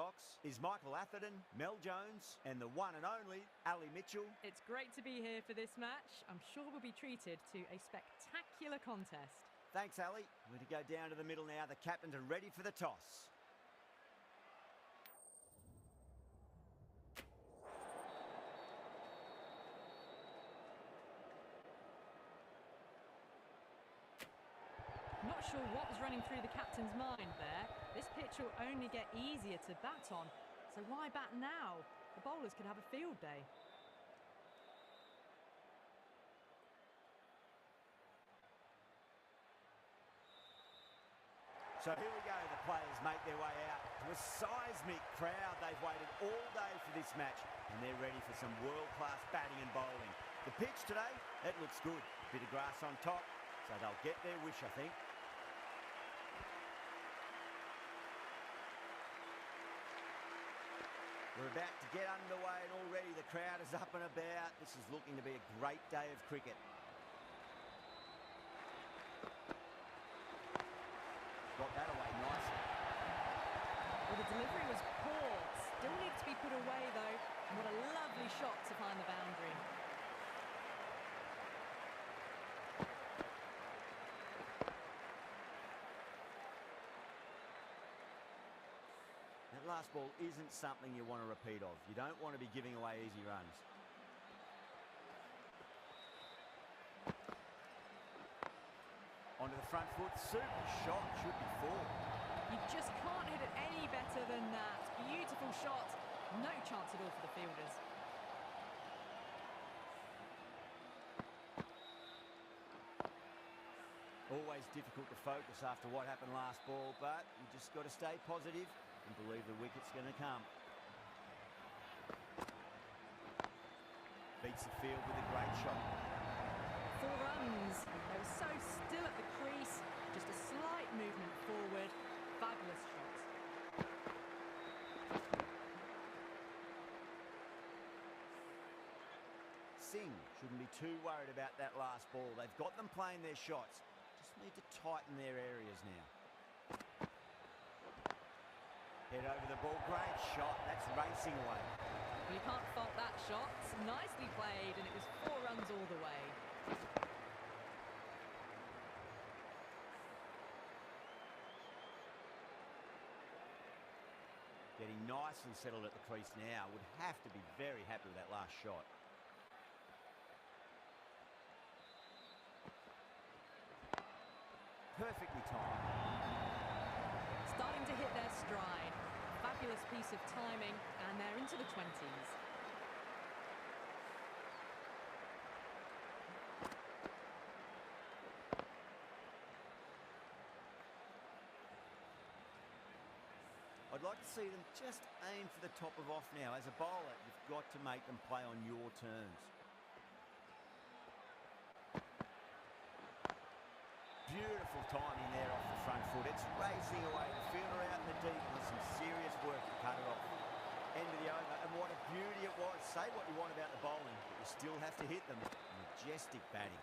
box is Michael Atherton, Mel Jones and the one and only Ali Mitchell. It's great to be here for this match. I'm sure we'll be treated to a spectacular contest. Thanks, Ali. We're to go down to the middle now. The captains are ready for the toss. Not sure what was running through the captain's mind there. This pitch will only get easier to bat on, so why bat now? The bowlers could have a field day. So here we go, the players make their way out to a seismic crowd. They've waited all day for this match and they're ready for some world-class batting and bowling. The pitch today, it looks good. A bit of grass on top, so they'll get their wish, I think. We're about to get underway and already the crowd is up and about. This is looking to be a great day of cricket. Got that away nicely. Well, the delivery was poor. Still needs to be put away though. And what a lovely shot to find the boundary. That last ball isn't something you want to repeat of. You don't want to be giving away easy runs. Onto the front foot, super shot, should be four. You just can't hit it any better than that. Beautiful shot, no chance at all for the fielders. Always difficult to focus after what happened last ball, but you just got to stay positive and believe the wicket's going to come. Beats the field with a great shot. 4 runs. They were so still at the crease. Just a slight movement forward. Fabulous shot. Singh shouldn't be too worried about that last ball. They've got them playing their shots. Just need to tighten their areas now. Head over the ball. Great shot. That's racing away. Well, you can't fault that shot. Nicely played, and it was 4 runs all the way. Getting nicely settled at the crease now. Would have to be very happy with that last shot. Perfectly timed. Starting to hit their stride. Fabulous piece of timing, and they're into the 20s. I'd like to see them just aim for the top of off now. As a bowler, you've got to make them play on your terms. Beautiful timing there off the front foot. It's racing away. The fielder out in the deep with some serious work to cut it off. End of the over, and what a beauty it was. Say what you want about the bowling, but you still have to hit them. Majestic batting.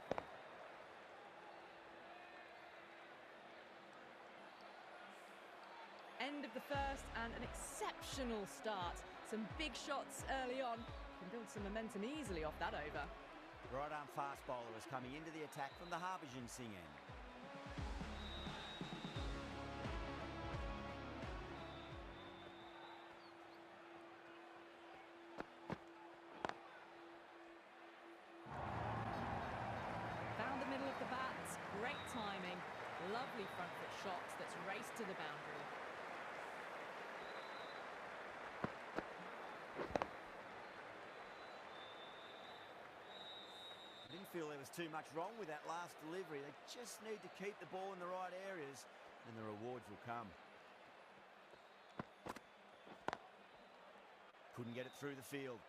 End of the first and an exceptional start. Some big shots early on. Can build some momentum easily off that over. Right arm fast bowler is coming into the attack from the Harbhajan Singh end. Found the middle of the bat. Great timing. Lovely front foot shot that's raced to the boundary. I didn't feel there was too much wrong with that last delivery. They just need to keep the ball in the right areas and the rewards will come. Couldn't get it through the field.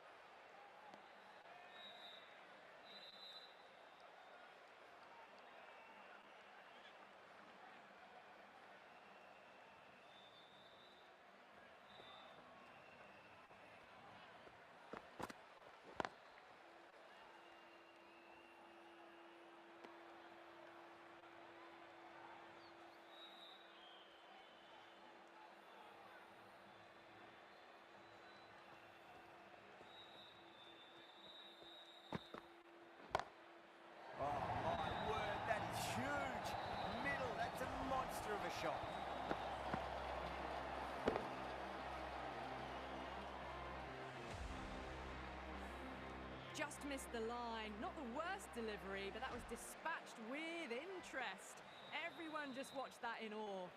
just missed the line. Not the worst delivery, but that was dispatched with interest. Everyone just watched that in awe.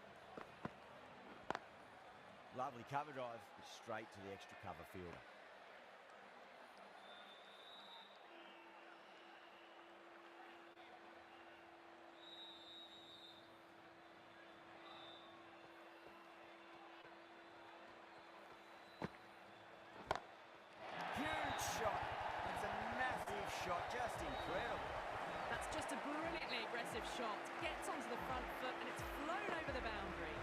Lovely cover drive, straight to the extra cover fielder. Huge shot. It's a massive shot, just incredible. That's just a brilliantly aggressive shot. Gets onto the front foot and it's flown over the boundary.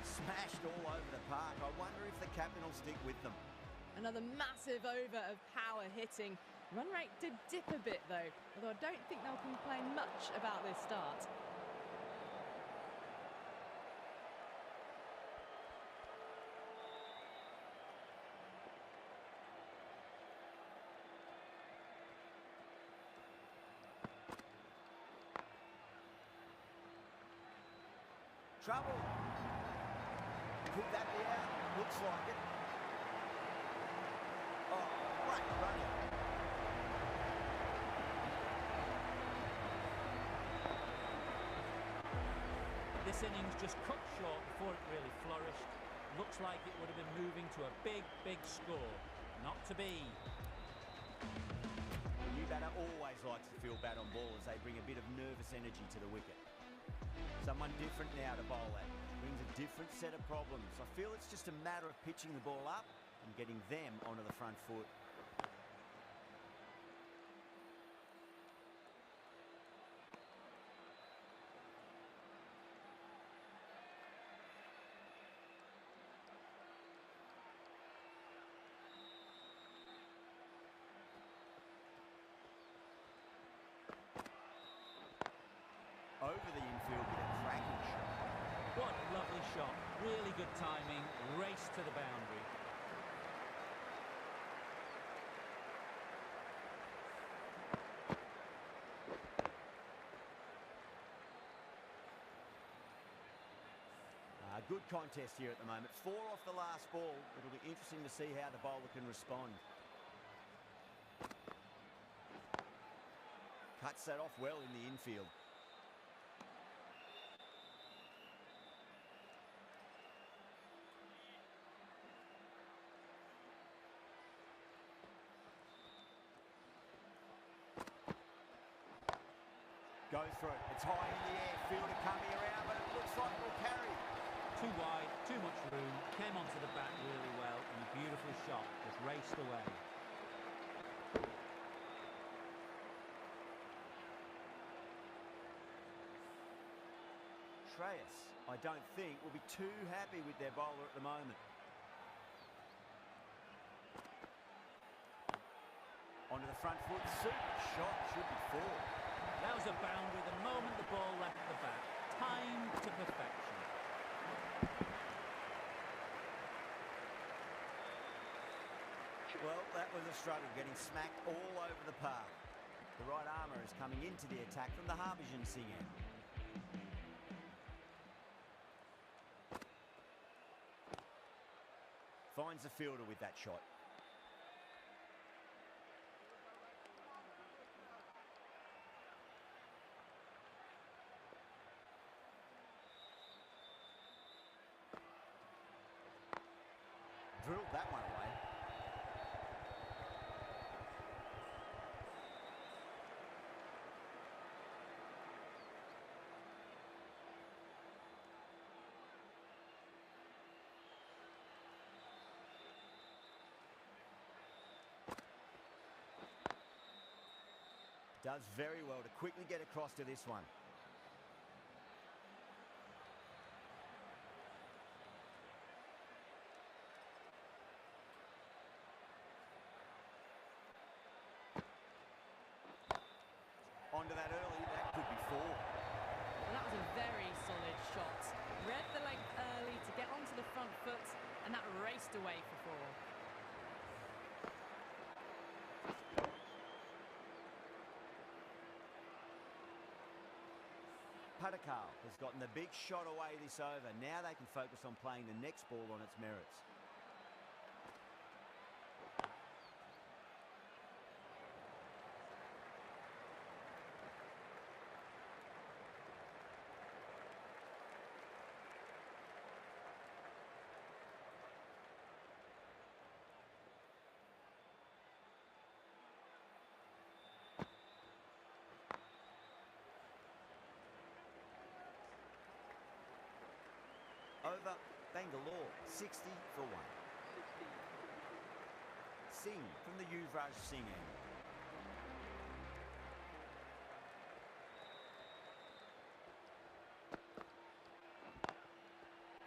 Smashed all over the park. I wonder if the captain will stick with them. Another massive over of power hitting. Run rate did dip a bit though, although I don't think they'll complain much about this start. Trouble. Could that be out? Looks like it. Oh, great running. This innings just cut short before it really flourished. Looks like it would have been moving to a big, big score. Not to be. The new batter always likes to feel bad on ball as they bring a bit of nervous energy to the wicket. Someone different now to bowl at. Brings a different set of problems. I feel it's just a matter of pitching the ball up and getting them onto the front foot. Over the infield with a cracking shot. What a lovely shot. Really good timing. Race to the boundary. Good contest here at the moment. 4 off the last ball. It'll be interesting to see how the bowler can respond. Cuts that off well in the infield. Goes for it. It's high in the air. Fielder coming around, but it looks like it'll carry. Too wide, too much room. Came onto the bat really well, and a beautiful shot just raced away. Shreyas, I don't think, will be too happy with their bowler at the moment. Onto the front foot. Super shot. Should be 4. That was a boundary the moment the ball left the bat. Timed to perfection. Well, that was a struggle, getting smacked all over the park. The right armour is coming into the attack from the Harbhajan Singh end. Finds the fielder with that shot. Drilled that one away. Does very well to quickly get across to this one. Onto that early, that could be 4. Well, that was a very solid shot. Read the length early to get onto the front foot, and that raced away for 4. Padakal has gotten the big shot away this over. Now they can focus on playing the next ball on its merits. over. Bangalore, 60 for 1. Singh from the Yuvraj Singh end.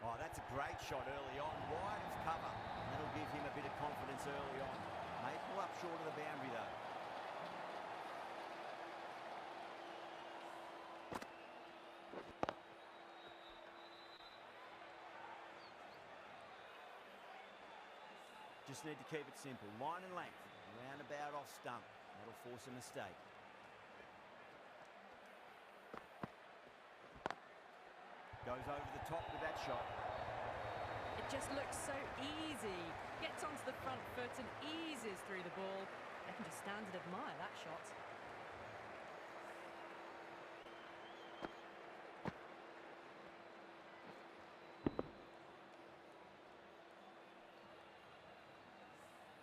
Oh, that's a great shot early on, wide of cover. That'll give him a bit of confidence early on. May pull up short of the boundary though. Just need to keep it simple. Line and length, roundabout off stump. That'll force a mistake. Goes over the top with that shot. It just looks so easy. Gets onto the front foot and eases through the ball. They can just stand and admire that shot.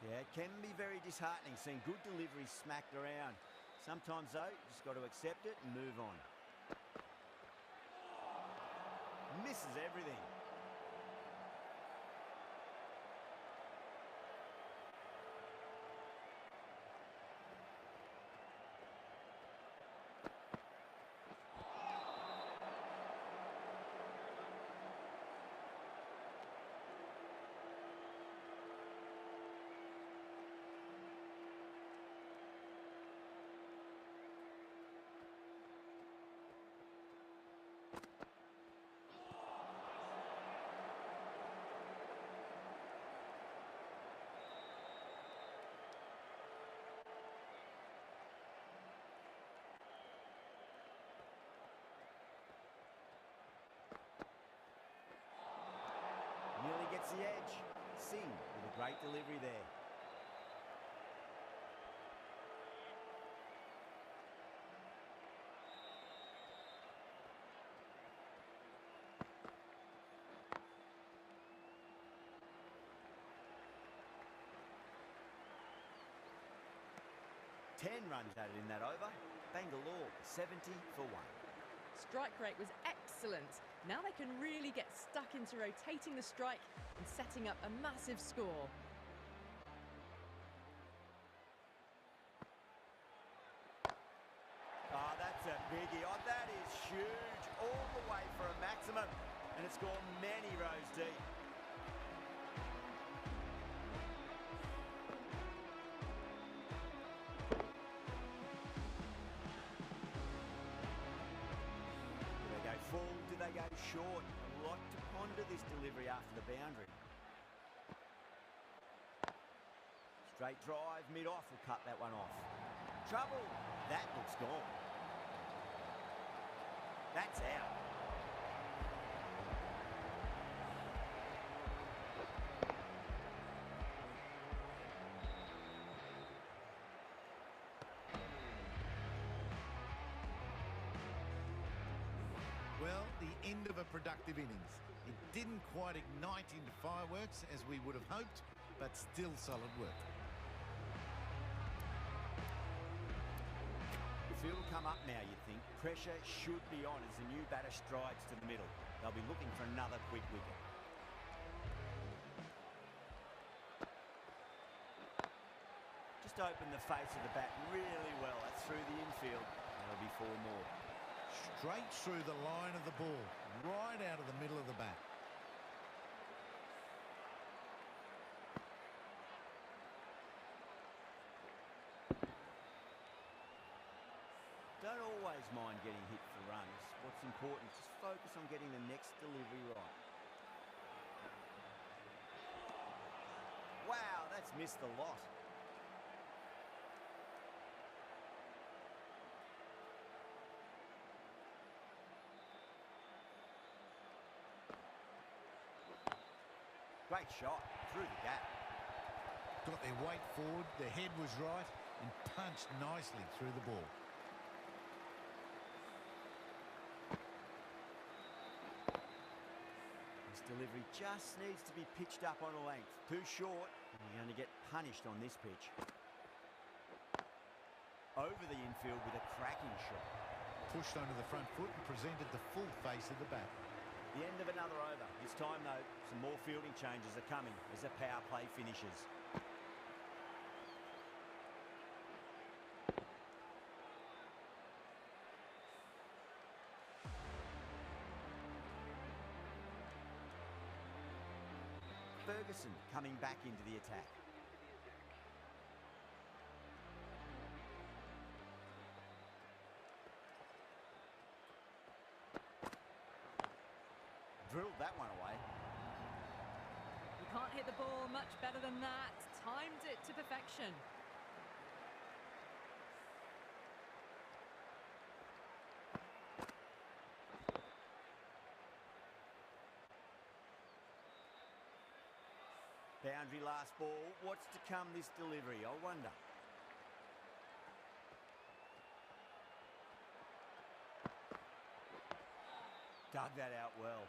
Yeah, it can be very disheartening seeing good deliveries smacked around. Sometimes though, you just got to accept it and move on. Misses everything. Nearly gets the edge. Singh with a great delivery there. Ten runs added in that over. Bangalore, 70 for 1. Strike rate was excellent. Now they can really get stuck into rotating the strike and setting up a massive score. Oh, that's a biggie. Oh, that is huge. All the way for a maximum. And it's gone many rows deep. Full, do they go short? A lot to ponder this delivery after the boundary. Straight drive, mid-off will cut that one off. Trouble, that looks gone. That's out. Well, the end of a productive innings. It didn't quite ignite into fireworks as we would have hoped, but still solid work. The field will come up now, you think. Pressure should be on as the new batter strides to the middle. They'll be looking for another quick wicket. Just open the face of the bat really well. That's through the infield. That'll be 4 more. Straight through the line of the ball, right out of the middle of the bat. Don't always mind getting hit for runs. What's important is just focus on getting the next delivery right. Wow, that's missed a lot. Great shot, through the gap. Got their weight forward, their head was right, and punched nicely through the ball. This delivery just needs to be pitched up on a length. Too short, and you're going to get punished on this pitch. Over the infield with a cracking shot. Pushed onto the front foot and presented the full face of the bat. The end of another over. This time, though, some more fielding changes are coming as the power play finishes. Ferguson coming back into the attack. Drilled that one away. You can't hit the ball much better than that. Timed it to perfection. Boundary last ball. What's to come this delivery, I wonder. Dug that out well.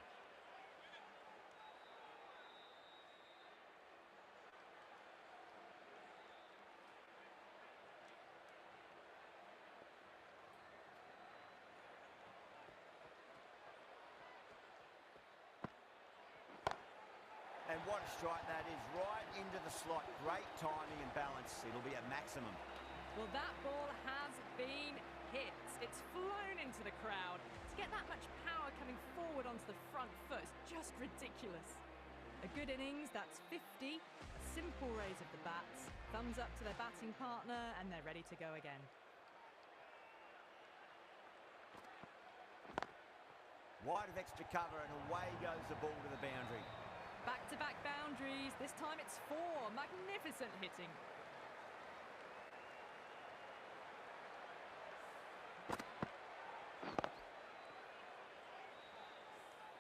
And what a strike that is, right into the slot. Great timing and balance. It'll be a maximum. Well, that ball has been hit. It's flown into the crowd. To get that much power coming forward onto the front foot is just ridiculous. A good innings, that's 50. A simple raise of the bats. Thumbs up to their batting partner, and they're ready to go again. Wide of extra cover, and away goes the ball to the boundary. Back-to-back boundaries. This time it's 4. Magnificent hitting.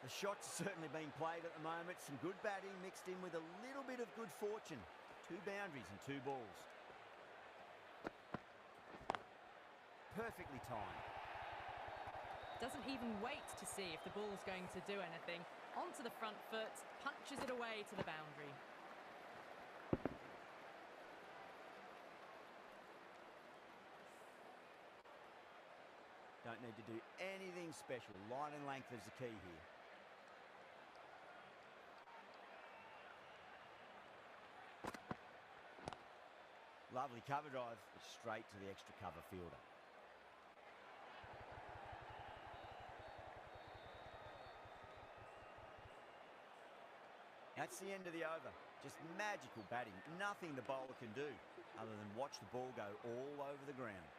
The shots are certainly being played at the moment. Some good batting mixed in with a little bit of good fortune. 2 boundaries and 2 balls. Perfectly timed. Doesn't even wait to see if the ball's going to do anything. Onto the front foot, punches it away to the boundary. Don't need to do anything special. Line and length is the key here. Lovely cover drive, straight to the extra cover fielder. That's the end of the over. Just magical batting. Nothing the bowler can do other than watch the ball go all over the ground.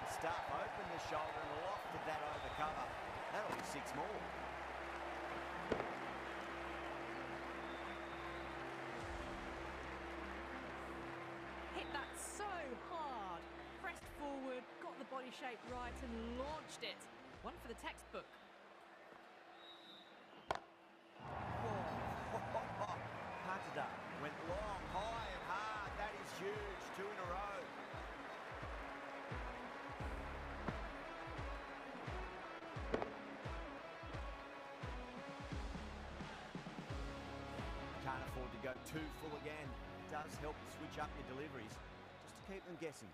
Stuff, opened the shoulder and lofted that over cover. That'll be 6 more. Hit that so hard. Pressed forward, got the body shape right and launched it. One for the textbook. Patada went long, high and hard. That is huge. 2 in a row. Can't afford to go too full again. It does help to switch up your deliveries, just to keep them guessing.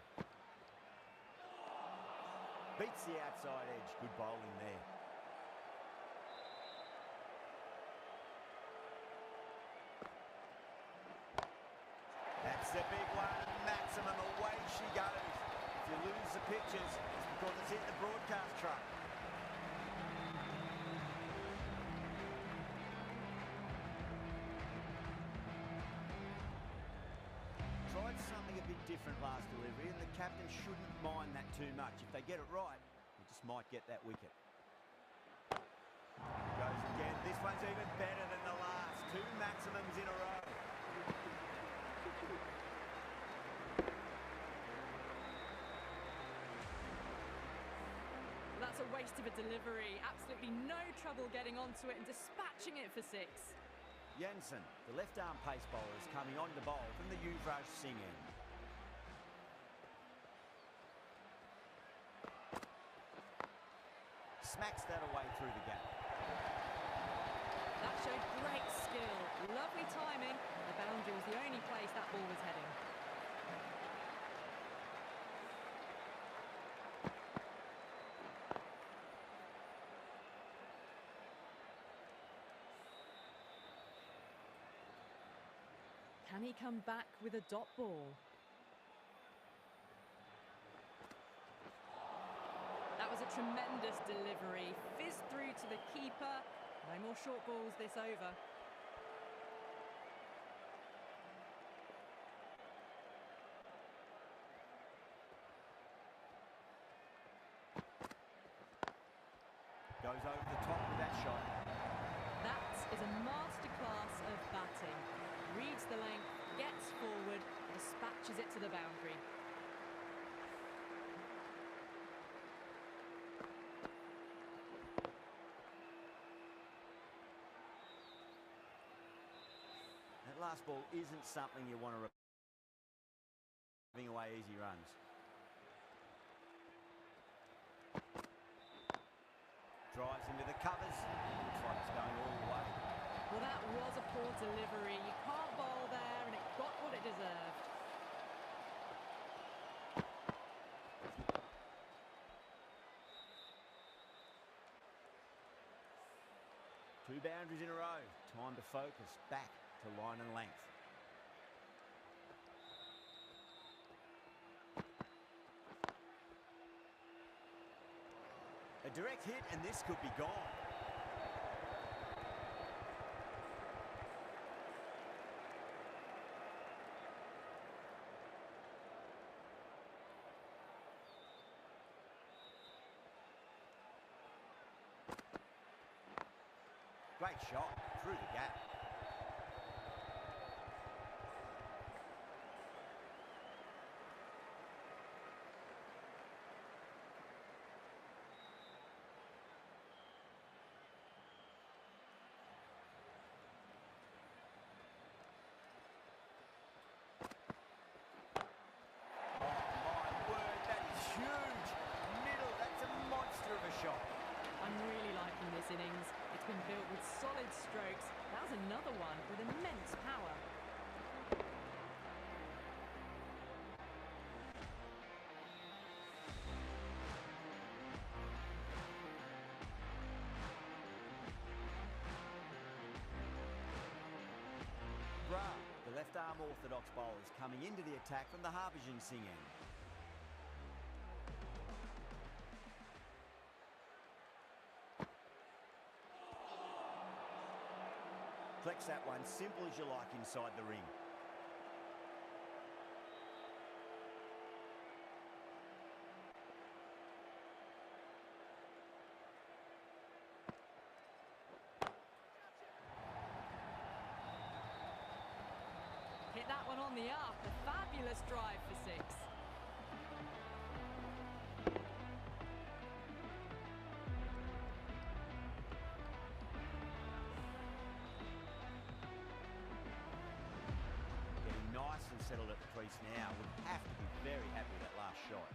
Beats the outside edge. Good bowling there. That's the big one. Maximum. Away she goes. If you lose the pictures, it's because it's hit the broadcast truck. Tried something a bit different last delivery, and the captain shouldn't mind that too much. If they get it right, they just might get that wicket. Goes again. This one's even better than the last. 2 maximums in a row. that's a waste of a delivery. Absolutely no trouble getting onto it and dispatching it for 6. Jensen, the left-arm pace bowler, is coming on to bowl from the Yuvraj Singh end. Smacks that away through the gap. That showed great skill. Lovely timing. The boundary was the only place that ball was heading. Can he come back with a dot ball? That was a tremendous delivery. Fizzed through to the keeper. No more short balls this over. Goes over the top with that shot. That is a masterclass of batting. Reads the length, gets forward, dispatches it to the boundary. That last ball isn't something you want to giving away easy runs. Drives into the covers. Looks like it's going all the way. Well, that was a poor delivery. You can't bowl there, and it got what it deserved. Two boundaries in a row. Time to focus back to line and length. A direct hit, and this could be gone. Great shot through the gap. Oh my word, that is huge. Middle, that's a monster of a shot. I'm really liking this innings. It's been built with solid strokes. That was another one with immense power. The left-arm orthodox bowler is coming into the attack from the Harbhajan Singh end. Flex that one, simple as you like inside the ring. Hit that one on the up. A fabulous drive for 6. Getting nice and settled at the crease now. Would have to be very happy with that last shot.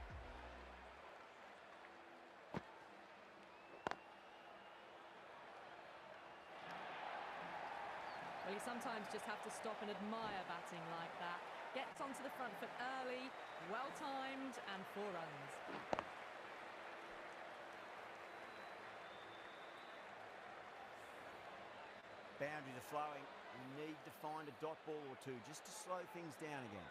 Well, you sometimes just have to stop and admire batting like that. Gets onto the front foot early, well-timed, and 4 runs. Boundaries are flowing. We need to find a dot ball or two just to slow things down again.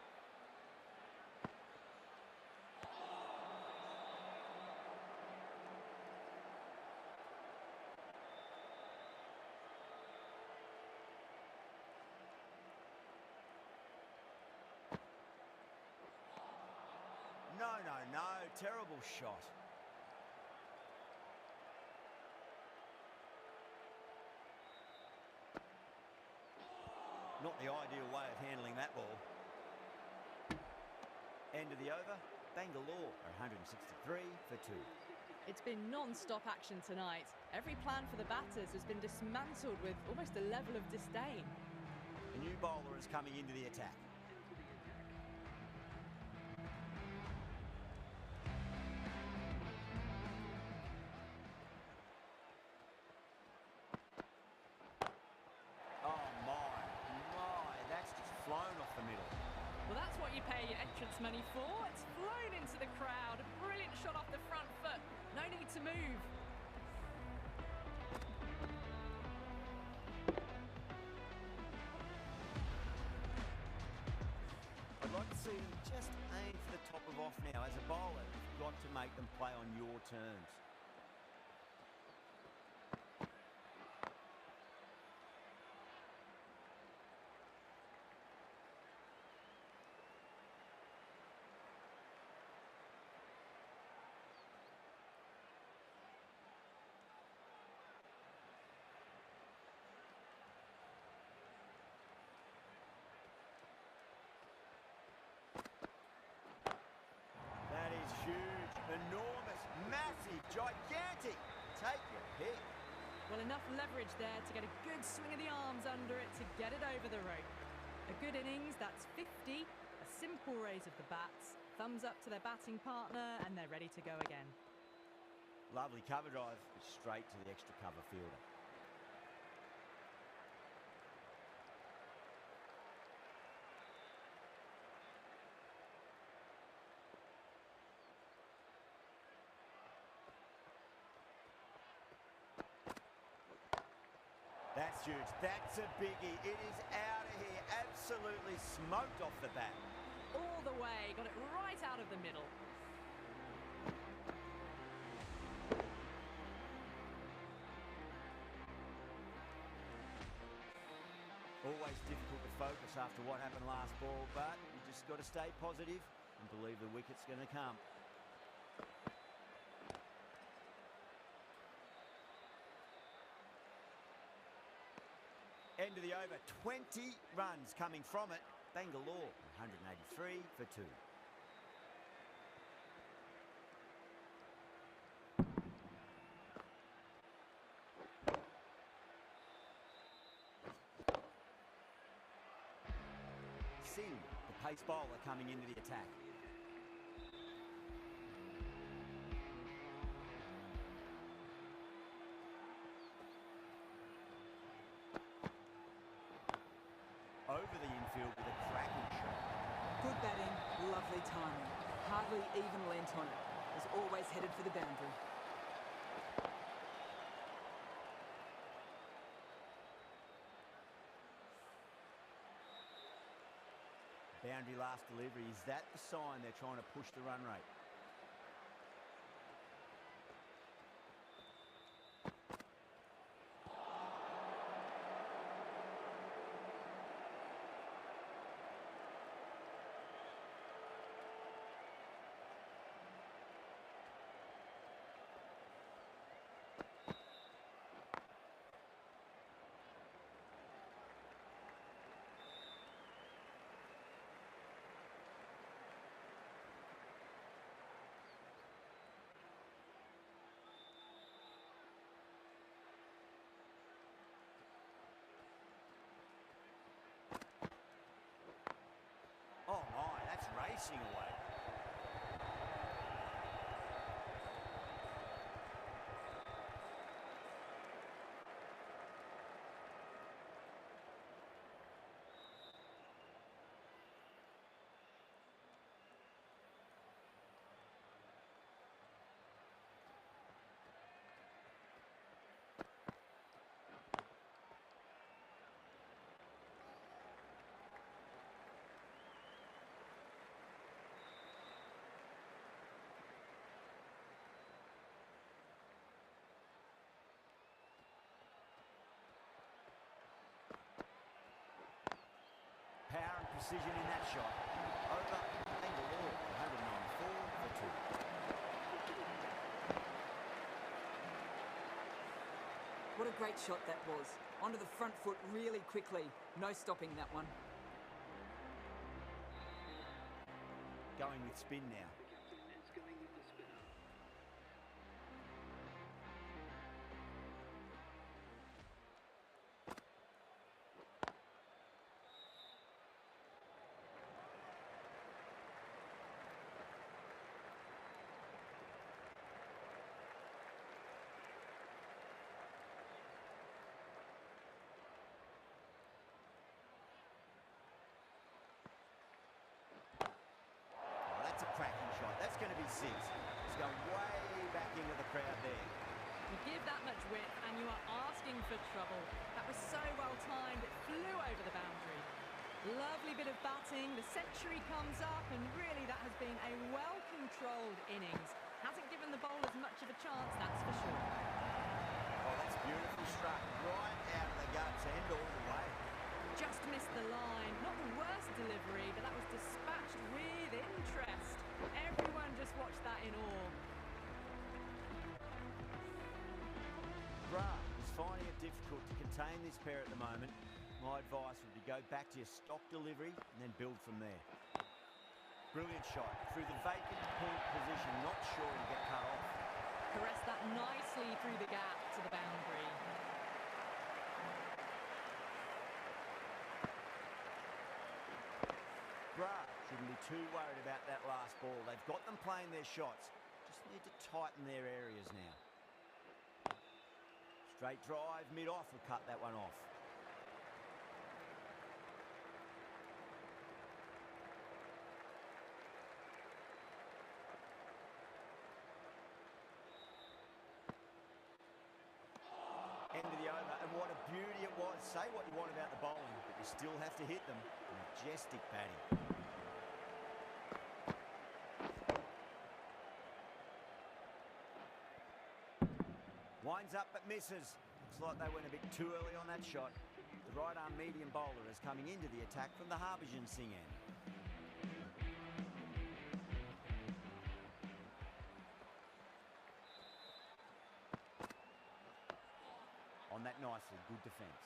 No, terrible shot. Not the ideal way of handling that ball. End of the over, Bangalore are 163 for 2. It's been non-stop action tonight. Every plan for the batters has been dismantled with almost a level of disdain. A new bowler is coming into the attack. Oh my, that's just flown off the middle. Well, that's what you pay your entrance money for. It's flown into the crowd. A brilliant shot off the front foot. No need to move. I'd like to see them just aim for the top of off now. As a bowler, you've got to make them play on your terms. That is huge, enormous, massive, gigantic. Take your pick. Well, enough leverage there to get a good swing of the arms under it to get it over the rope. A good innings, that's 50. A simple raise of the bats. Thumbs up to their batting partner, and they're ready to go again. Lovely cover drive, straight to the extra cover fielder. That's huge. That's a biggie. It is out of here. Absolutely smoked off the bat. All the way, got it right out of the middle. Always difficult to focus after what happened last ball, but you just got to stay positive and believe the wicket's going to come. End of the over, 20 runs coming from it. Bangalore, 183 for 2. Singh, the pace bowler, coming into the attack. Over the infield with a cracking shot. Good batting, lovely timing. Hardly even lent on it. Was always headed for the boundary. Boundary last delivery. Is that the sign they're trying to push the run rate? Oh my, that's racing away. Power and precision in that shot. Over Bangalore, 194 for 2. What a great shot that was. Onto the front foot really quickly. No stopping that one. Going with spin now. That's a cracking shot. That's going to be 6. It's going way back into the crowd there. You give that much width and you are asking for trouble. That was so well timed, it flew over the boundary. Lovely bit of batting, the century comes up, and really that has been a well-controlled innings. Hasn't given the bowlers much of a chance, that's for sure. Oh, that's beautifully struck, right out of the guts and all the way. Just missed the line. Not the worst delivery, but that was dispatched with interest. Everyone just watched that in awe. Bra is finding it difficult to contain this pair at the moment. My advice would be go back to your stock delivery and then build from there. Brilliant shot through the vacant point position, not sure to get cut off. Caressed that nicely through the gap to the boundary. Bra shouldn't be too worried about that last ball. They've got them playing their shots. Just need to tighten their areas now. Straight drive, mid-off will cut that one off. End of the over, and what a beauty it was. Say what you want about the bowling, but you still have to hit them. Majestic batting. Winds up but misses. Looks like they went a bit too early on that shot. The right arm medium bowler is coming into the attack from the Harbhajan Singh end. On that nicely, good defence.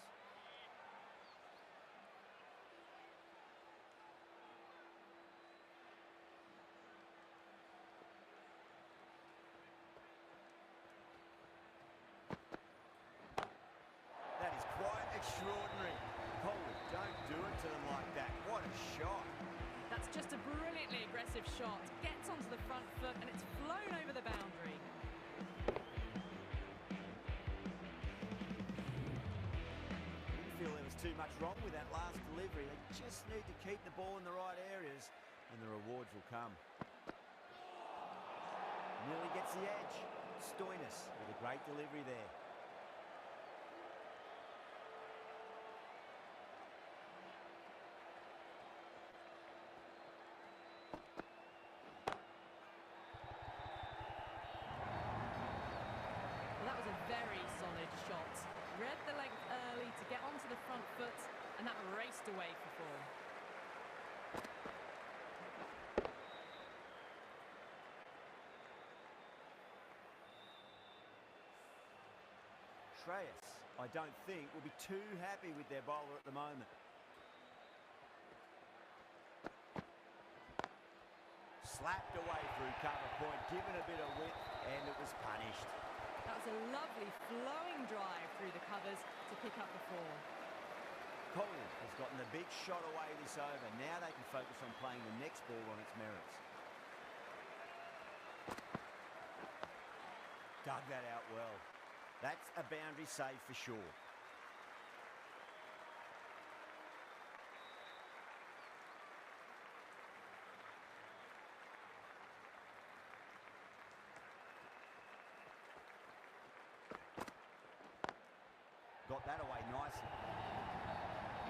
That is quite extraordinary. Holy, don't do it to them like that. What a shot. That's just a brilliantly aggressive shot. Gets onto the front foot and it's flown over the boundary. Didn't feel there was too much wrong with that last delivery. They just need to keep the ball in the right areas and the rewards will come. Nearly gets the edge. Stoinis with a great delivery there. Well, that was a very solid shot. Read the length early to get onto the front foot, and that raced away for 4. Shreyas, I don't think, will be too happy with their bowler at the moment. Slapped away through cover point, given a bit of width, and it was punished. That was a lovely flowing drive through the covers to pick up the 4. Kohli has gotten the big shot away this over. Now they can focus on playing the next ball on its merits. Dug that out well. That's a boundary save for sure. Got that away nicely.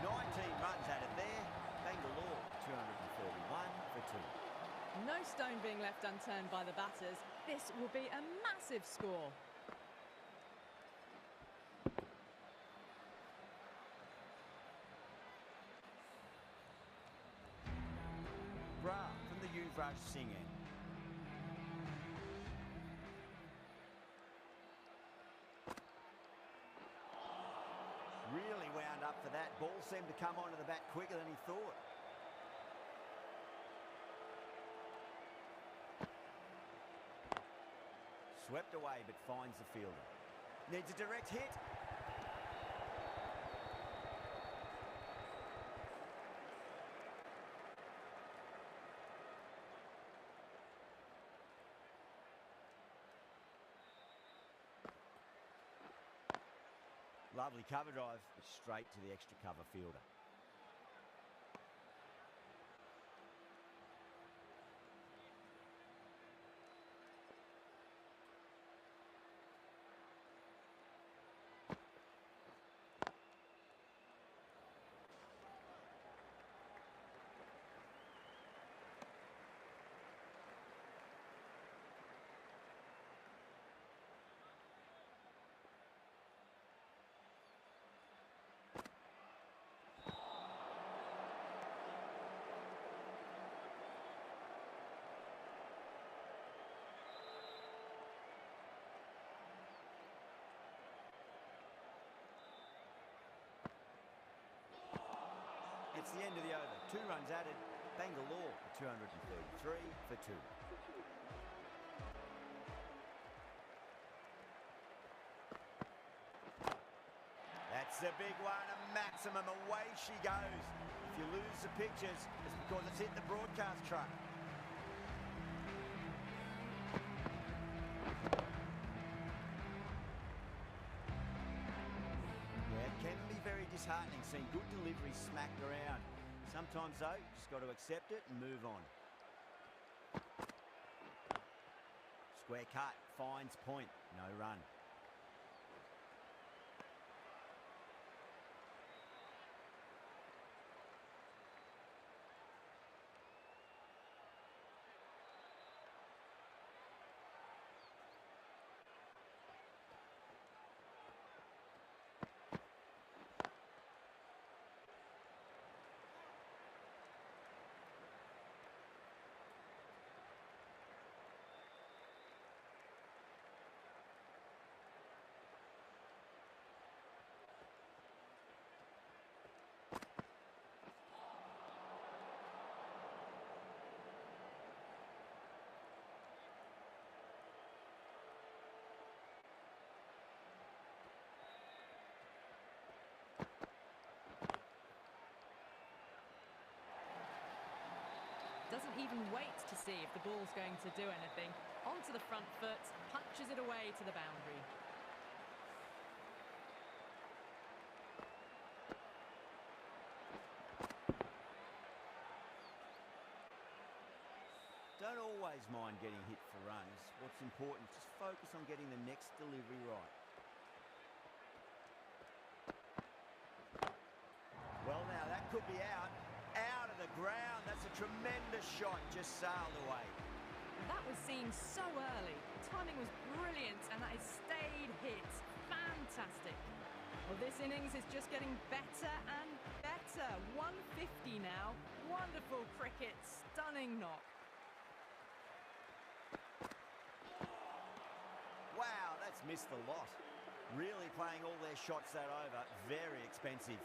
19 runs at it there. Bangalore 241 for 2. No stone being left unturned by the batters. This will be a massive score. Bra from the Yuvraj Singh end. Really wound up for that. Ball seemed to come onto the bat quicker than he thought. Swept away but finds the fielder. Needs a direct hit. Lovely cover drive, straight to the extra cover fielder. It's the end of the over. 2 runs added. Bangalore 233 for 2. That's a big one, a maximum. Away she goes. If you lose the pictures, it's because it's hit the broadcast truck. Yeah, it can be very disheartening seeing good deliveries smacked around. Sometimes, though, you just got to accept it and move on. Square cut, finds point, no run. Doesn't even wait to see if the ball's going to do anything. Onto the front foot, punches it away to the boundary. Don't always mind getting hit for runs. What's important, just focus on getting the next delivery right. Well, now that could be out. Out of the ground. That's a tremendous shot. Just sailed away. That was seen so early. Timing was brilliant, and that is stayed hit. Fantastic. Well, this innings is just getting better and better. 150 now. Wonderful cricket. Stunning knock. Wow, that's missed a lot. Really playing all their shots that over. Very expensive.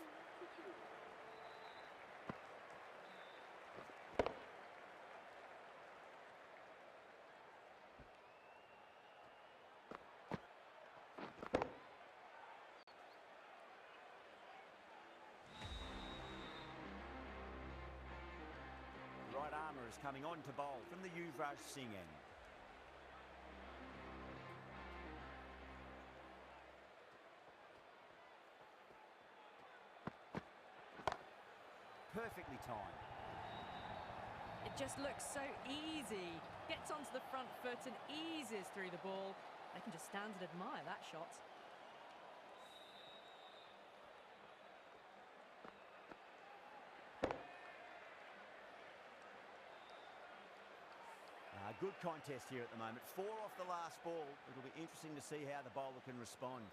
Right armour is coming on to bowl from the Yuvraj Singh end. Perfectly timed. It just looks so easy. Gets onto the front foot and eases through the ball. They can just stand and admire that shot. Good contest here at the moment. 4 off the last ball. It'll be interesting to see how the bowler can respond.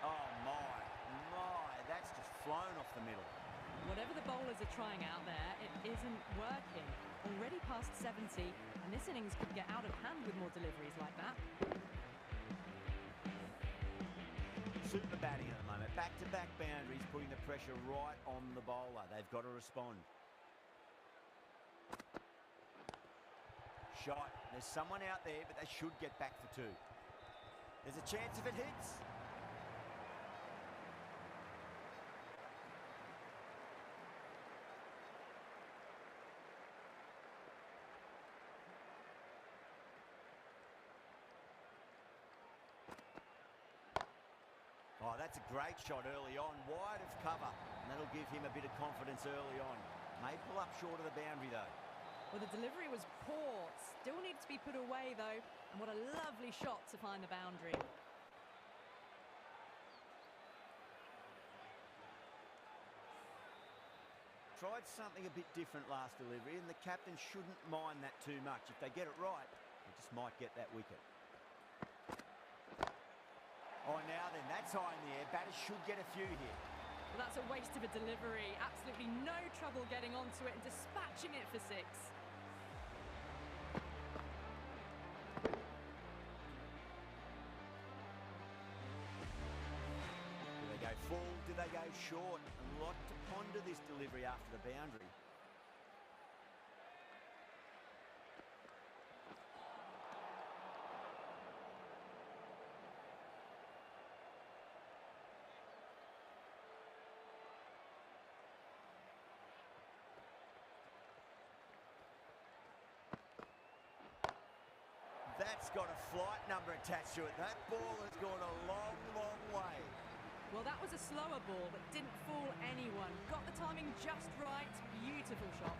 Oh my, that's just flown off the middle. Whatever the bowlers are trying out there, it isn't working. Already past 70, and this innings could get out of hand with more deliveries like that. Super batting at the moment. Back-to-back boundaries, putting the pressure right on the bowler. They've got to respond. Shot. There's someone out there, but they should get back for 2. There's a chance if it hits. Oh, that's a great shot early on, wide of cover, and that'll give him a bit of confidence early on. May pull up short of the boundary, though. Well, the delivery was poor. Still needs to be put away, though. And what a lovely shot to find the boundary. Tried something a bit different last delivery, and the captain shouldn't mind that too much. If they get it right, they just might get that wicket. Oh, now then, that's high in the air. Batters should get a few here. Well, that's a waste of a delivery. Absolutely no trouble getting onto it and dispatching it for 6. they go short. A lot to ponder this delivery after the boundary. That's got a flight number attached to it. That ball has gone a long, long way. Well, that was a slower ball that didn't fool anyone. Got the timing just right. Beautiful shot.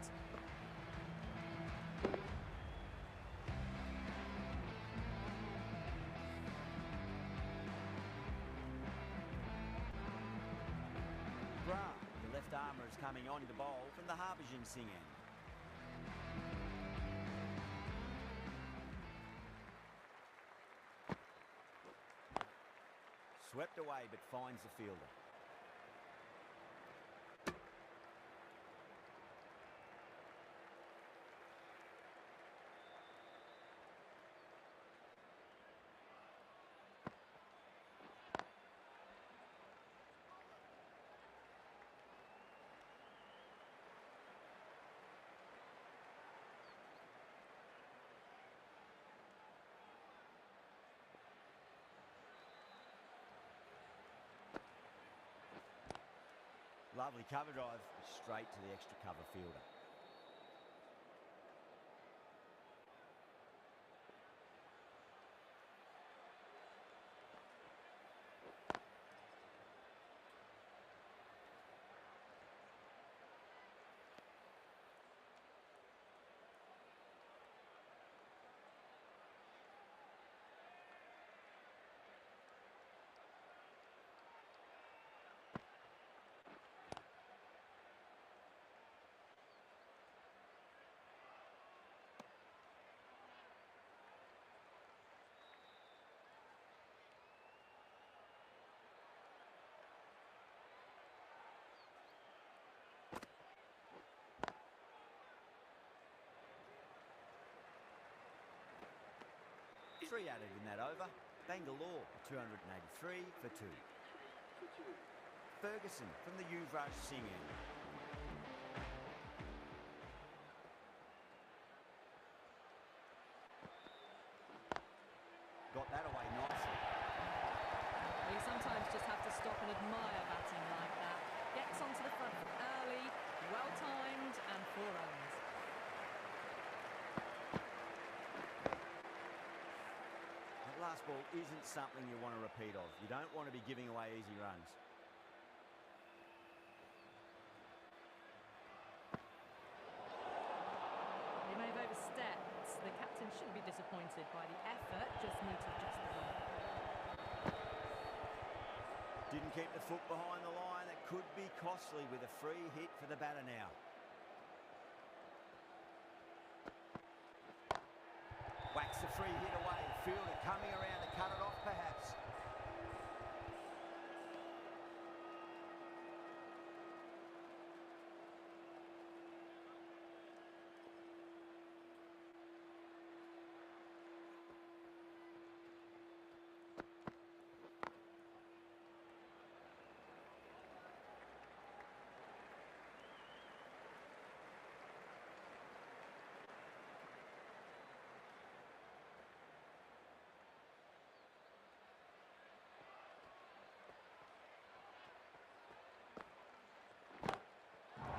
Bra, the left armour is coming on to bowl from the Harbhajan Singh end. Swept away, but finds the fielder. Lovely cover drive, straight to the extra cover fielder. Three added in that over. Bangalore, 283 for 2. Ferguson from the Yuvraj Singh end. Got that away nicely. Well, you sometimes just have to stop and admire batting like that. Gets onto the front foot early, well-timed, and 4 runs. Last ball isn't something you want to repeat of. You don't want to be giving away easy runs. They may have overstepped. The captain shouldn't be disappointed by the effort, just need to adjust the run. Didn't keep the foot behind the line. That could be costly with a free hit for the batter now. Whacks the free hit away. Fielder coming around to cut it off perhaps.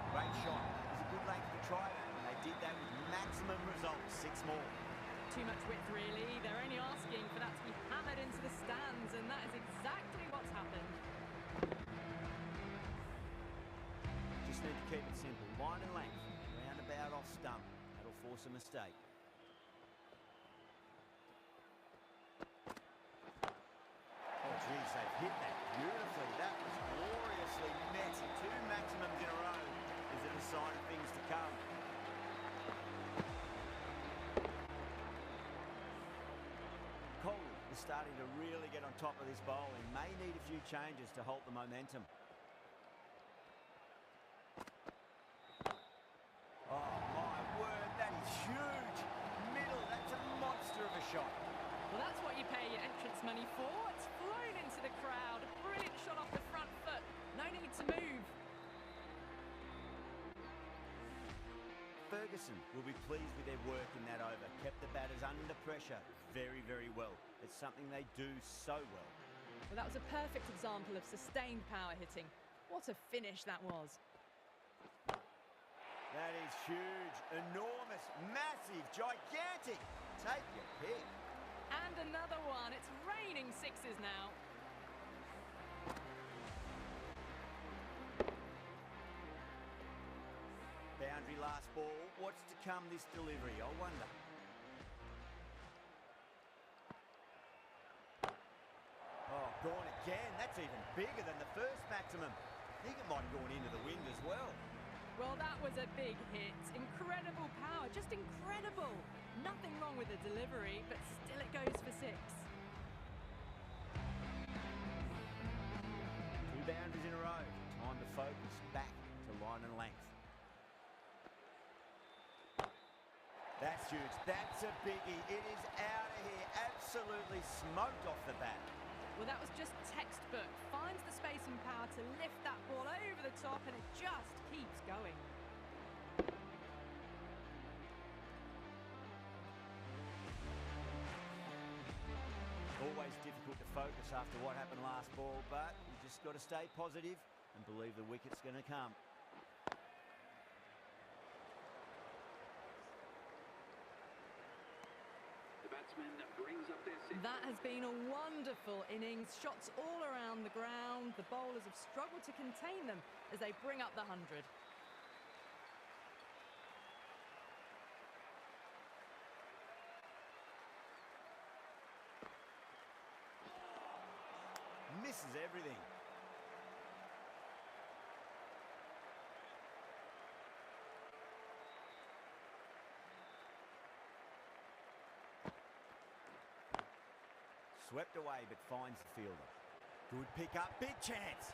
Great shot. It was a good length to try that, and they did that with maximum results. 6 more. Too much width, really. They're only asking for that to be hammered into the stands, and that is exactly what's happened. Just need to keep it simple. Line and length. Roundabout off stump. That'll force a mistake. Oh, geez, they've hit that beautifully. That was gloriously met. 2 maximums in a row. Is it a sign of things to come? Kohli is starting to really get on top of this bowling. May need a few changes to halt the momentum. Oh, my word, that is huge. Middle, that's a monster of a shot. Well, that's what you pay your entrance money for. It's flown into the crowd. Brilliant shot off the front foot. No need Ferguson will be pleased with their work in that over. Kept the batters under pressure very, very well. It's something they do so well. Well, that was a perfect example of sustained power hitting. What a finish that was. That is huge, enormous, massive, gigantic. Take your pick. And another one. It's raining sixes now. Boundary last ball. What's to come this delivery, I wonder. Oh, gone again. That's even bigger than the first maximum. I think it might have gone into the wind as well. Well, that was a big hit. Incredible power, just incredible. Nothing wrong with the delivery, but still it goes for six. Two boundaries in a row. Time to focus back to line and length. That's huge. That's a biggie. It is out of here. Absolutely smoked off the bat. Well, that was just textbook. Finds the space and power to lift that ball over the top, and it just keeps going. Always difficult to focus after what happened last ball, but you just got to stay positive and believe the wicket's going to come. That has been a wonderful innings. Shots all around the ground. The bowlers have struggled to contain them as they bring up the 100. Misses everything. Swept away, but finds the fielder. Good pick up, big chance.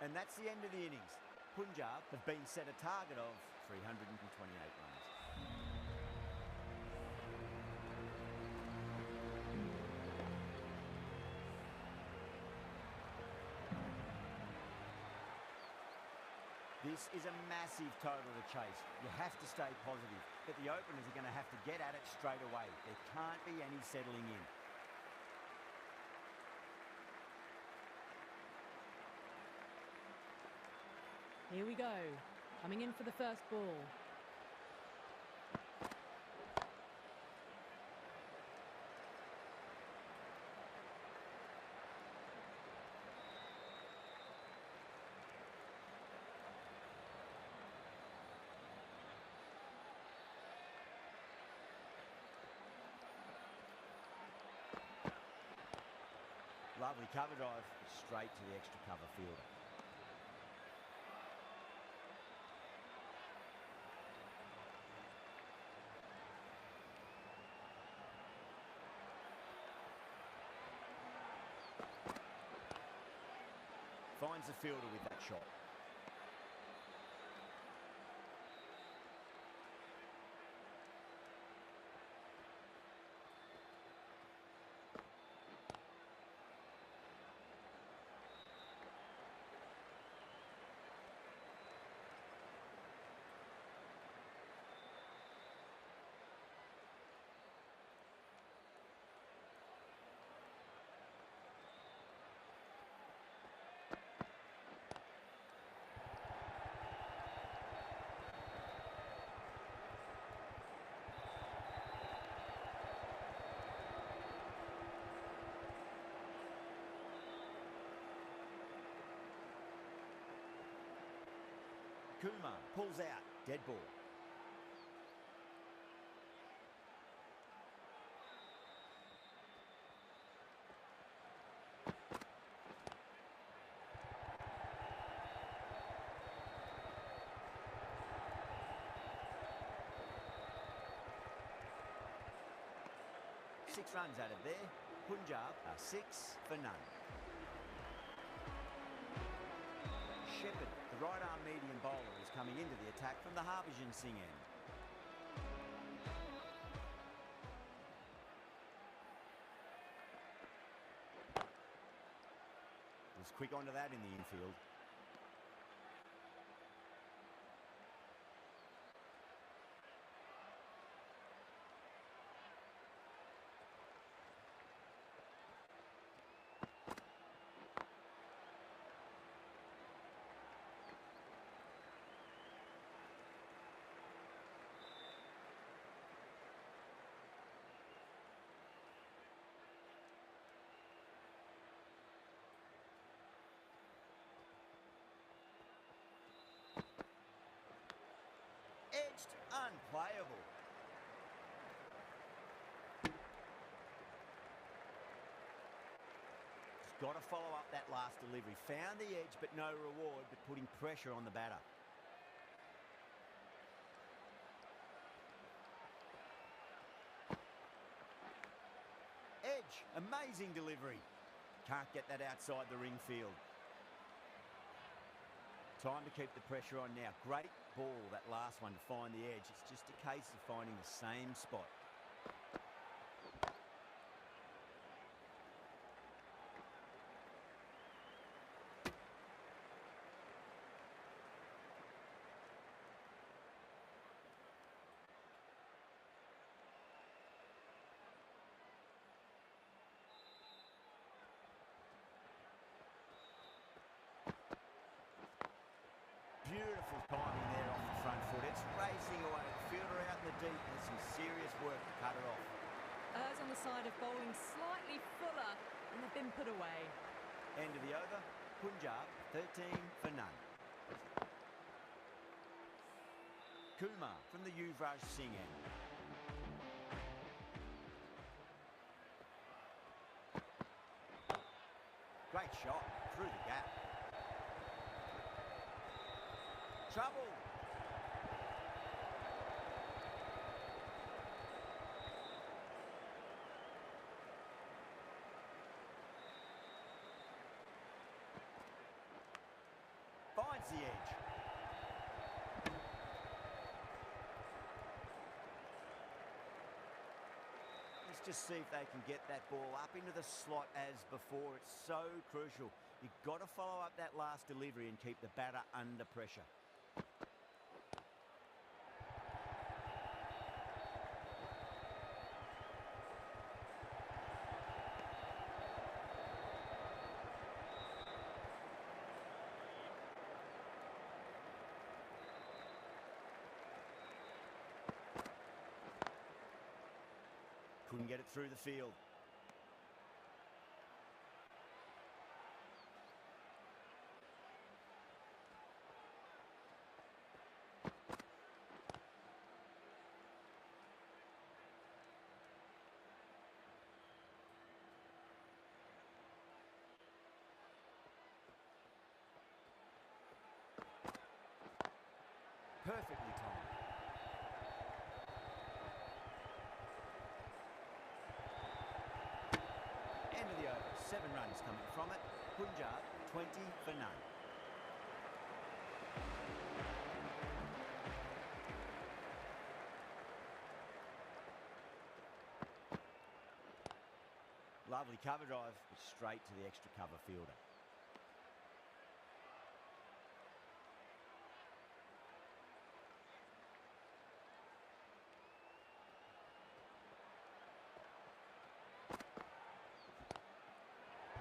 And that's the end of the innings. Punjab have been set a target of 328 runs. This is a massive total to chase. You have to stay positive, but the openers are going to have to get at it straight away. There can't be any settling in. Here we go. Coming in for the first ball. Lovely cover drive, straight to the extra cover fielder. Finds the fielder with that shot. Kumar pulls out, dead ball. Six runs out of there. Punjab are 6 for none. Shepherd, the right-arm medium bowler, is coming into the attack from the Harbhajan Singh end. Was quick onto that in the infield. Edged, unplayable. He's got to follow up that last delivery. Found the edge, but no reward, but putting pressure on the batter. Edge, amazing delivery. Can't get that outside the ring field. Time to keep the pressure on now. Great ball, that last one, to find the edge. It's just a case of finding the same spot. Beautiful timing there off the front foot. It's racing away. The fielder out in the deep. There's some serious work to cut it off. Errs on the side of bowling slightly fuller, and they've been put away. End of the over. Punjab, 13 for none. Kumar from the Yuvraj Singh end. Great shot through the gap. Trouble. Finds the edge. Let's just see if they can get that ball up into the slot as before. It's so crucial. You've got to follow up that last delivery and keep the batter under pressure. Couldn't get it through the field. Perfectly timed. End of the over. 7 runs coming from it. Punjab, 20 for none. Lovely cover drive, straight to the extra cover fielder.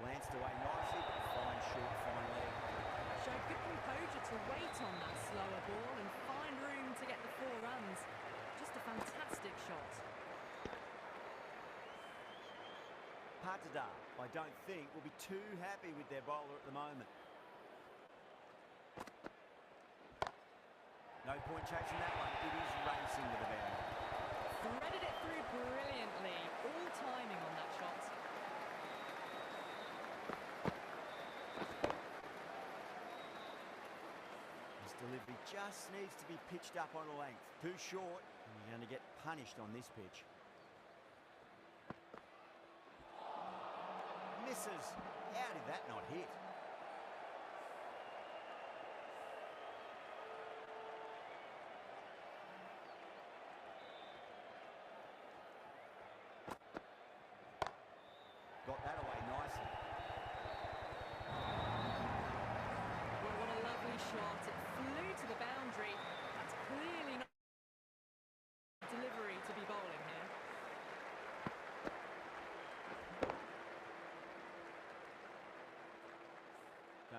Glanced away nicely, but fine short, fine leg. Showed good composure to wait on that slower ball and find room to get the 4 runs. Just a fantastic shot. Patidar, I don't think, will be too happy with their bowler at the moment. No point chasing that one. It is racing to the boundary. Threaded it through brilliantly. All timing on that shot. This delivery just needs to be pitched up on a length. Too short, and you're going to get punished on this pitch. Misses. How did that not hit?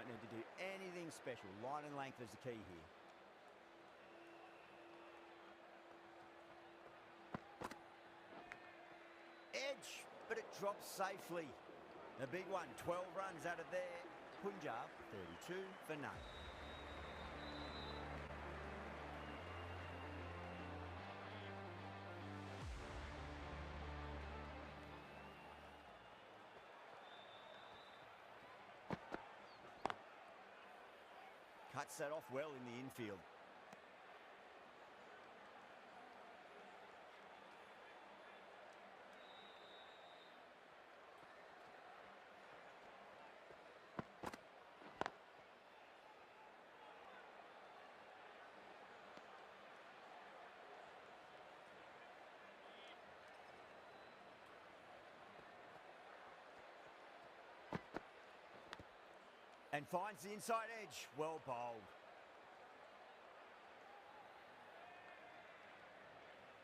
Don't need to do anything special. Line and length is the key here. Edge, but it drops safely. The big one, 12 runs out of there. Punjab, 32 for none. Cuts that off well in the infield. And finds the inside edge. Well bowled.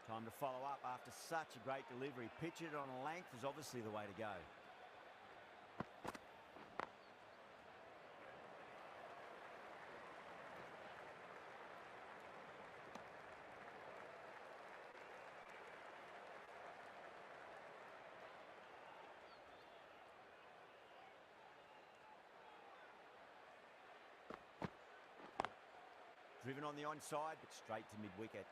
Time to follow up after such a great delivery. Pitch it on a length is obviously the way to go. Driven on the onside, but straight to mid-wicket.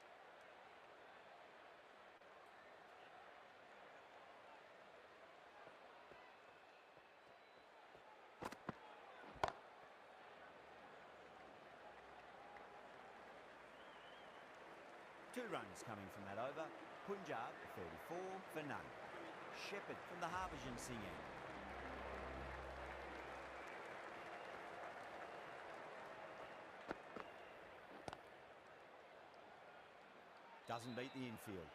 Two runs coming from that over. Punjab, 34 for none. Shepherd from the Harbhajan Singh end. Doesn't beat the infield.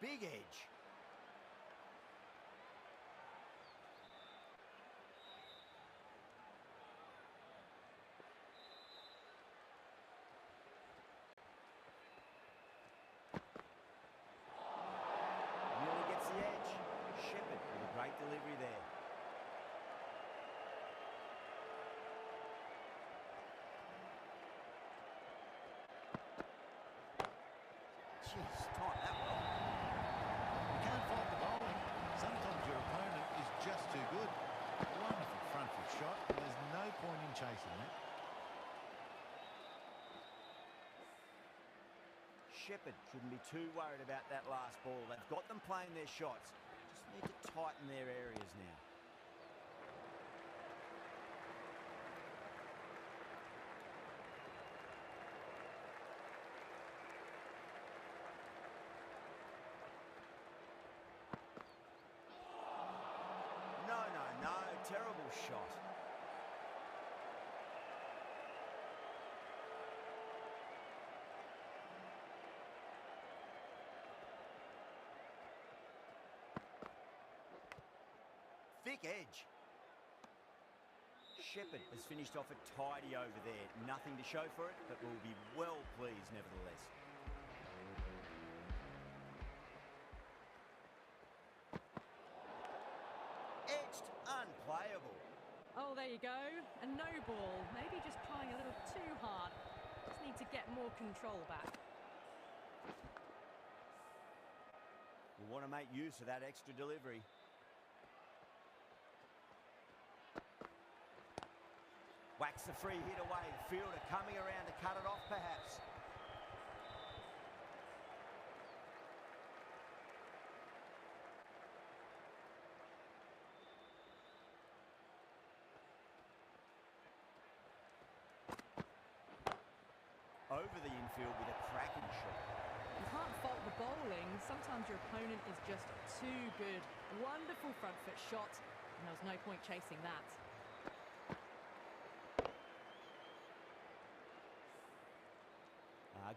Big edge. Delivery there. Jeez, time that well. You can't fault the bowling. Sometimes your opponent is just too good. Wonderful front foot shot, and there's no point in chasing that. Shepherd shouldn't be too worried about that last ball. They've got them playing their shots. Just need to tighten their areas now. No, terrible shot. Thick edge. Shepherd has finished off a tidy over there. Nothing to show for it, but will be well pleased nevertheless. Edged, unplayable. Oh, there you go. A no ball. Maybe just trying a little too hard. Just need to get more control back. We'll want to make use of that extra delivery. Whacks the free hit away. The fielder coming around to cut it off, perhaps. Over the infield with a cracking shot. You can't fault the bowling. Sometimes your opponent is just too good. Wonderful front foot shot, and there was no point chasing that.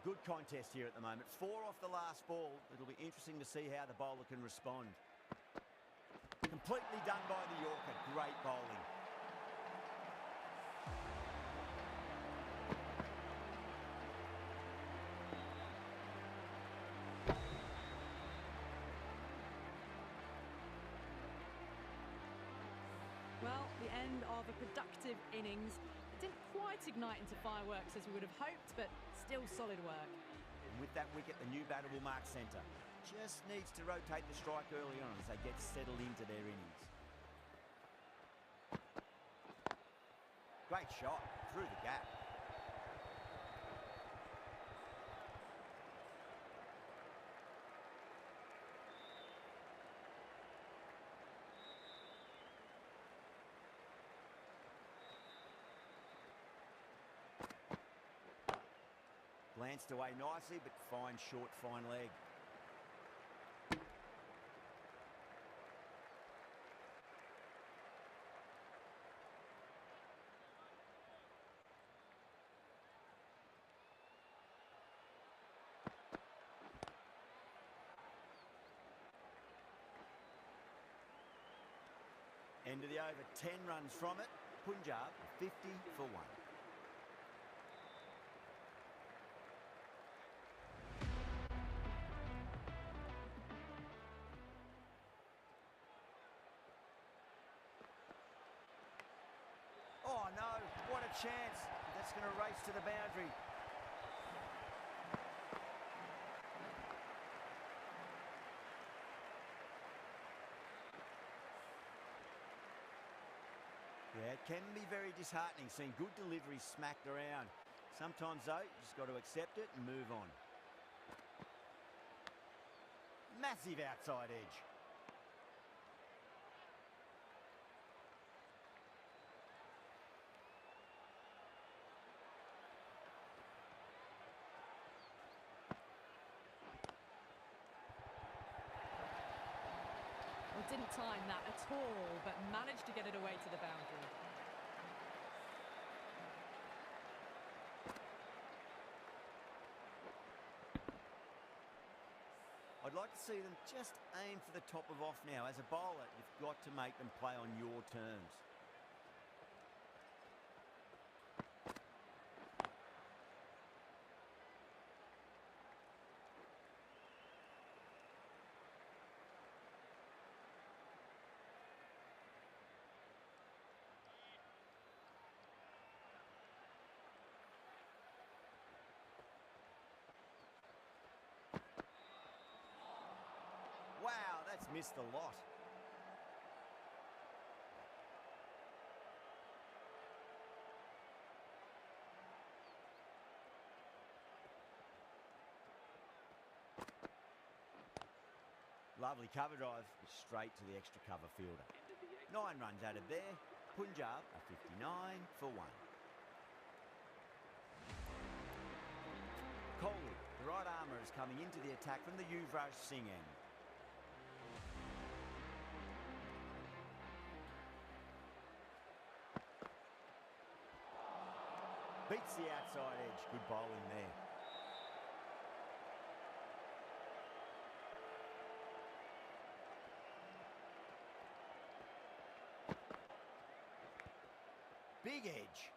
Good contest here at the moment. 4 off the last ball. It'll be interesting to see how the bowler can respond. Completely done by the Yorker. Great bowling. end of a productive innings. It didn't quite ignite into fireworks as we would have hoped, but still solid work. And with that wicket, the new batter will mark centre. Just needs to rotate the strike early on as they get settled into their innings. Great shot through the gap. Glanced away nicely, but fine short, fine leg. End of the over, 10 runs from it. Punjab 50 for 1. Oh no, what a chance. That's going to race to the boundary. Yeah, it can be very disheartening seeing good deliveries smacked around. Sometimes though, you just got to accept it and move on. Massive outside edge. Well, didn't time that at all, but managed to get it away to the boundary. I'd like to see them just aim for the top of off now. As a bowler, you've got to make them play on your terms. Wow, that's missed a lot. Lovely cover drive, straight to the extra cover fielder. 9 runs added there. Punjab are 59 for 1. Kohli, the right armour, is coming into the attack from the Yuvraj Singh end. Beats the outside edge. Good bowling there. Big edge.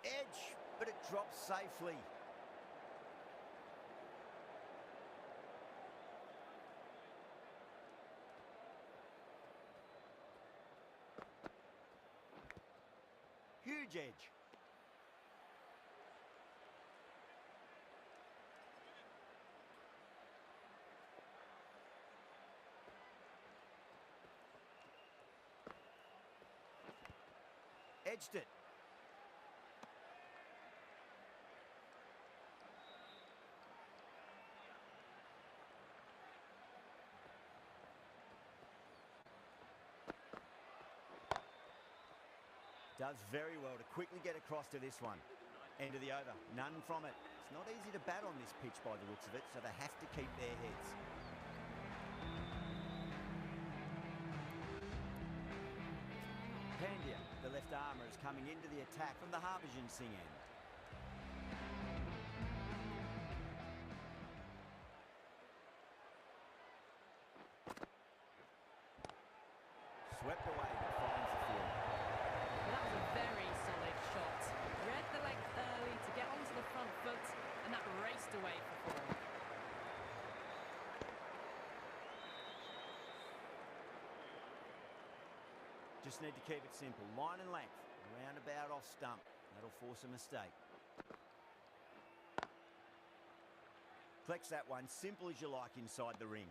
Edge, but it drops safely. Huge edge. Edged it. Does very well to quickly get across to this one. End of the over, none from it. It's not easy to bat on this pitch by the looks of it, so they have to keep their heads. Pandya, the left armour, is coming into the attack from the Harbhajan Singh end. Swept away, but finds the field. Well, that was a very solid Just need to keep it simple. Line and length. Roundabout off stump. That'll force a mistake. Flex that one, simple as you like inside the ring.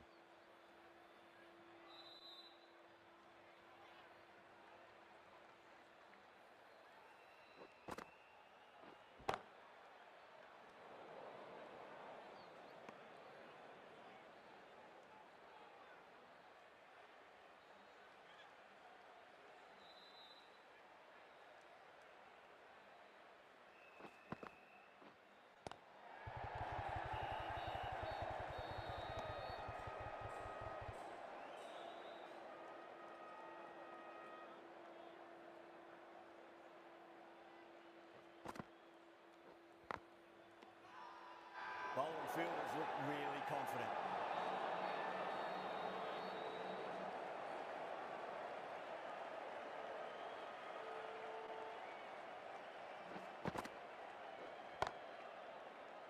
Bowling fielders look really confident.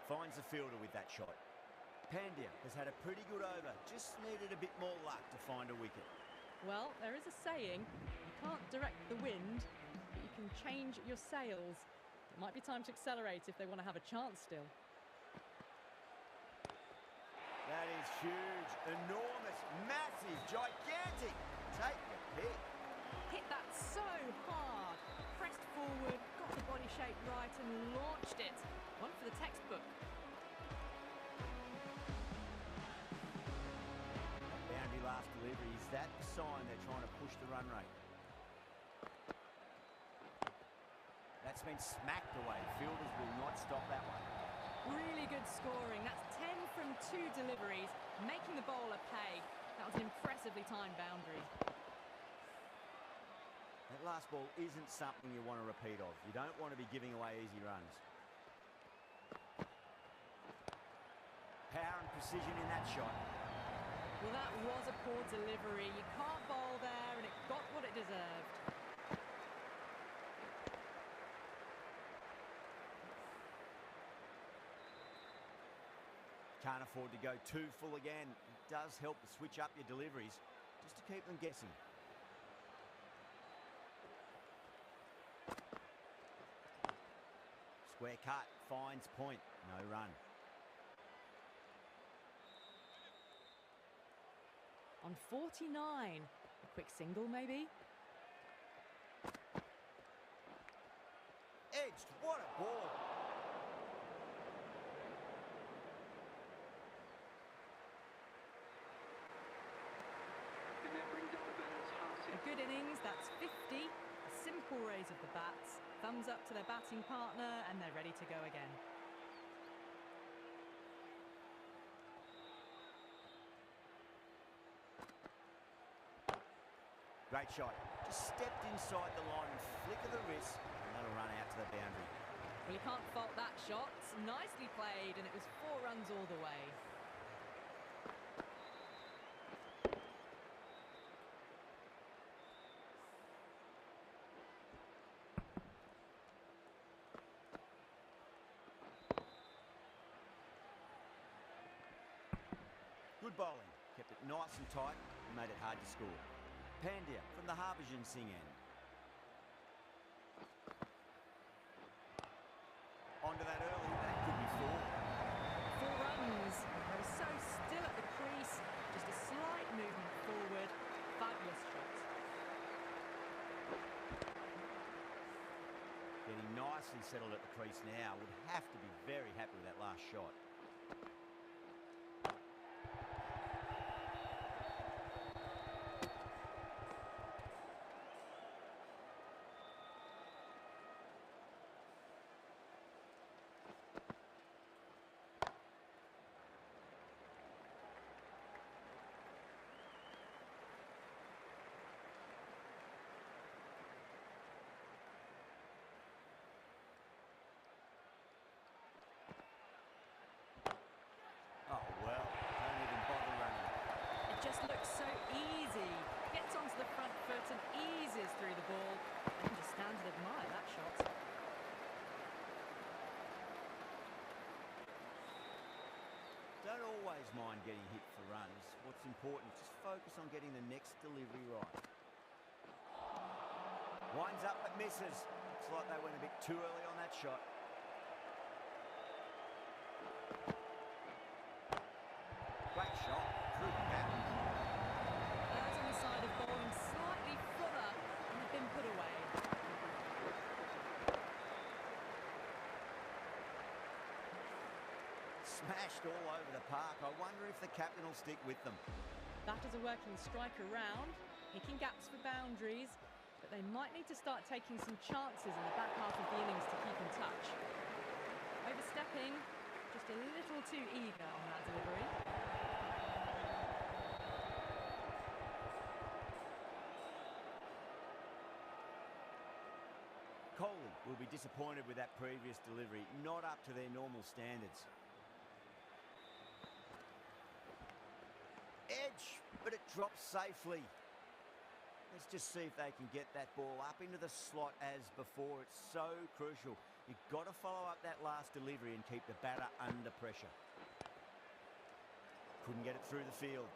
Finds the fielder with that shot. Pandya has had a pretty good over, just needed a bit more luck to find a wicket. Well, there is a saying, you can't direct the wind, but you can change your sails. It might be time to accelerate if they want to have a chance still. That is huge, enormous, massive, gigantic. Take your pick. Hit that so hard. Pressed forward, got the body shape right and launched it. One for the textbook. Boundary last delivery, is that the sign they're trying to push the run rate? That's been smacked away. Fielders will not stop that one. Really good scoring. That's 10 from 2 deliveries, making the bowler pay. That was an impressively timed boundary. That last ball isn't something you want to repeat of. You don't want to be giving away easy runs. Power and precision in that shot. Well, that was a poor delivery. You can't bowl there, and it got what it deserved. Can't afford to go too full again. It does help to switch up your deliveries, just to keep them guessing. Square cut, finds point, no run. On 49, a quick single maybe? Edged, what a ball! A good innings, that's 50. A simple raise of the bats. Thumbs up to their batting partner, and they're ready to go again. Great shot. Just stepped inside the line and flick of the wrist, and that'll run out to the boundary. Well, you can't fault that shot. Nicely played, and it was 4 runs all the way. Good bowling. Kept it nice and tight and made it hard to score. Pandya from the Harbhajan Singh end. Onto that early, that could be 4. 4 runs. They're so still at the crease. Just a slight movement forward. Fabulous shot. Getting nicely settled at the crease now. Would have to be very happy with that last shot. Oh, well, don't even bother running. It just looks so easy. Gets onto the front foot and eases through the ball. You can just stand and admire that shot. Don't always mind getting hit for runs. What's important, just focus on getting the next delivery right. Winds up but misses. Looks like they went a bit too early on that shot. Great shot. Through the gap. Birds on the side of bowling slightly fuller and have been put away. Smashed all over the park. I wonder if the captain will stick with them. Batters are working strike around, picking gaps for boundaries, but they might need to start taking some chances in the back half of the innings to keep in touch. Overstepping, just a little too eager on that delivery. Kohli will be disappointed with that previous delivery, not up to their normal standards. Edge, but it drops safely. Let's just see if they can get that ball up into the slot as before. It's so crucial. You've got to follow up that last delivery and keep the batter under pressure. Couldn't get it through the field.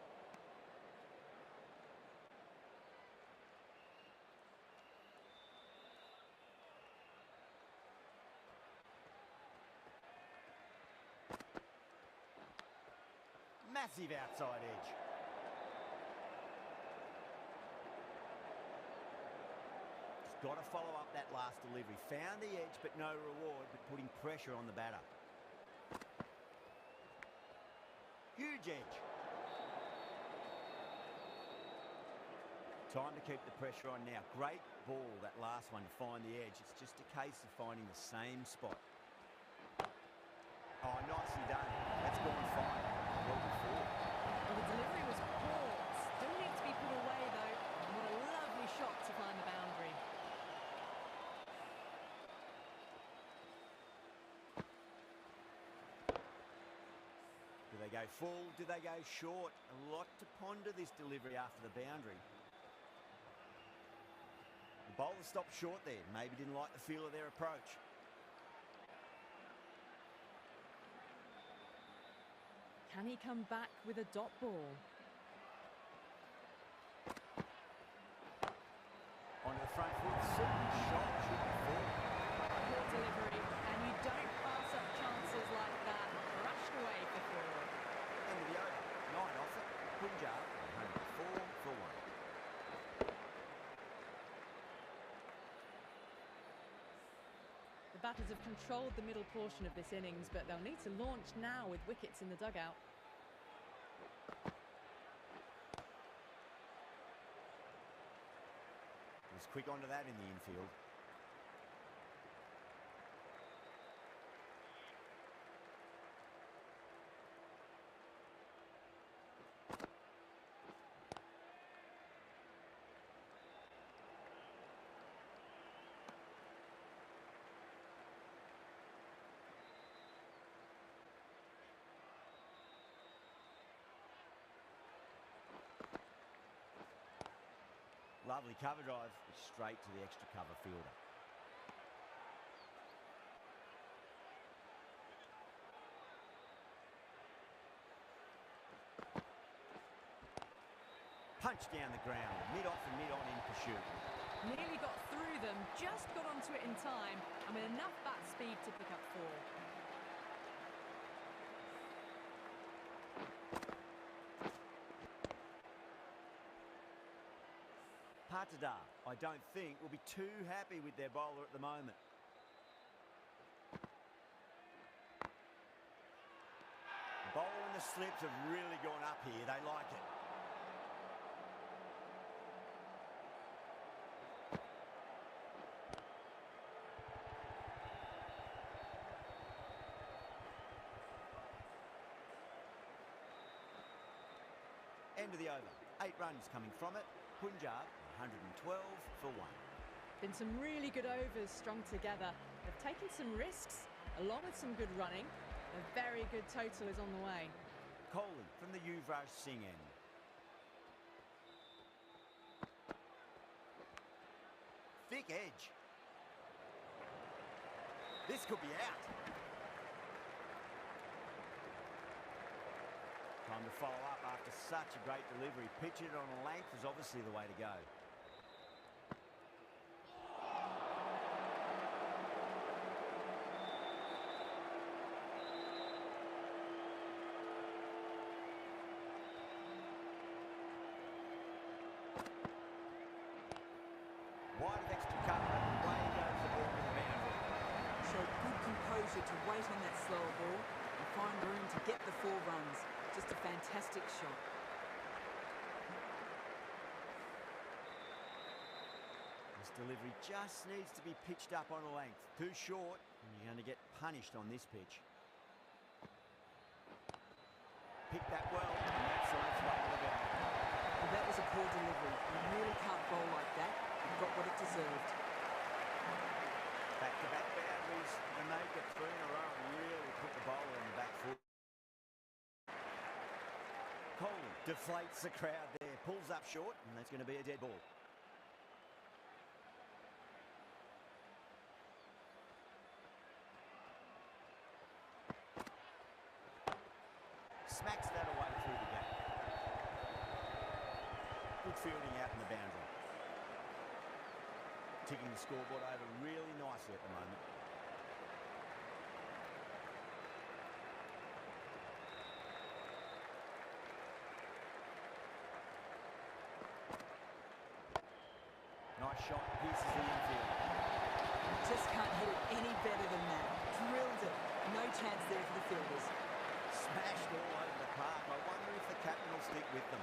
Massive outside edge. Just got to follow up that last delivery. Found the edge, but no reward, but putting pressure on the batter. Huge edge. Time to keep the pressure on now. Great ball, that last one, to find the edge. It's just a case of finding the same spot. Oh, nicely done. That's gone fine. Well before. Well, the delivery was poor. Still needs to be put away, though. And what a lovely shot to find the boundary. Do they go full? Do they go short? A lot to ponder this delivery after the boundary. The bowler stopped short there. Maybe didn't like the feel of their approach. Can he come back with a dot ball? Onto the front foot. Super shot. Should be full. Poor delivery, and you don't pass up chances like that. Brushed away for four. End of the over. 9 off it. Punjab 104 for 1. The batters have controlled the middle portion of this innings, but they'll need to launch now with wickets in the dugout. Was quick onto that in the infield. Lovely cover drive, straight to the extra cover fielder. Punch down the ground, mid-off and mid-on in pursuit. Nearly got through them, just got onto it in time, and with enough bat speed to pick up four. Patada, I don't think, will be too happy with their bowler at the moment. The bowler and the slips have really gone up here. They like it. End of the over. 8 runs coming from it. Punjab 112 for 1. Been some really good overs strung together. They've taken some risks, along with some good running. A very good total is on the way. Kohli from the Yuvraj Singh end. Thick edge. This could be out. Time to follow up after such a great delivery. Pitching it on a length is obviously the way to go. Wide of extra cover, and away goes the ball to the boundary. Showed good composure to wait on that slower ball and find room to get the 4 runs. Just a fantastic shot. This delivery just needs to be pitched up on a length. Too short, and you're going to get punished on this pitch. Pick that well, and that's on its way to the boundary. Well, that was a poor delivery. You really can't bowl like that. It got what it deserved. Back-to-back boundaries, and they get 3 in a row and really put the bowler on the back foot. Coleman deflates the crowd there, pulls up short, and that's going to be a dead ball. Smacks that away through the gap. Good fielding out in the boundary. Ticking the scoreboard over really nicely at the moment. Nice shot, pierces the infield. Just can't hit it any better than that. Drilled it. No chance there for the fielders. Smashed all over the park. I wonder if the captain will stick with them.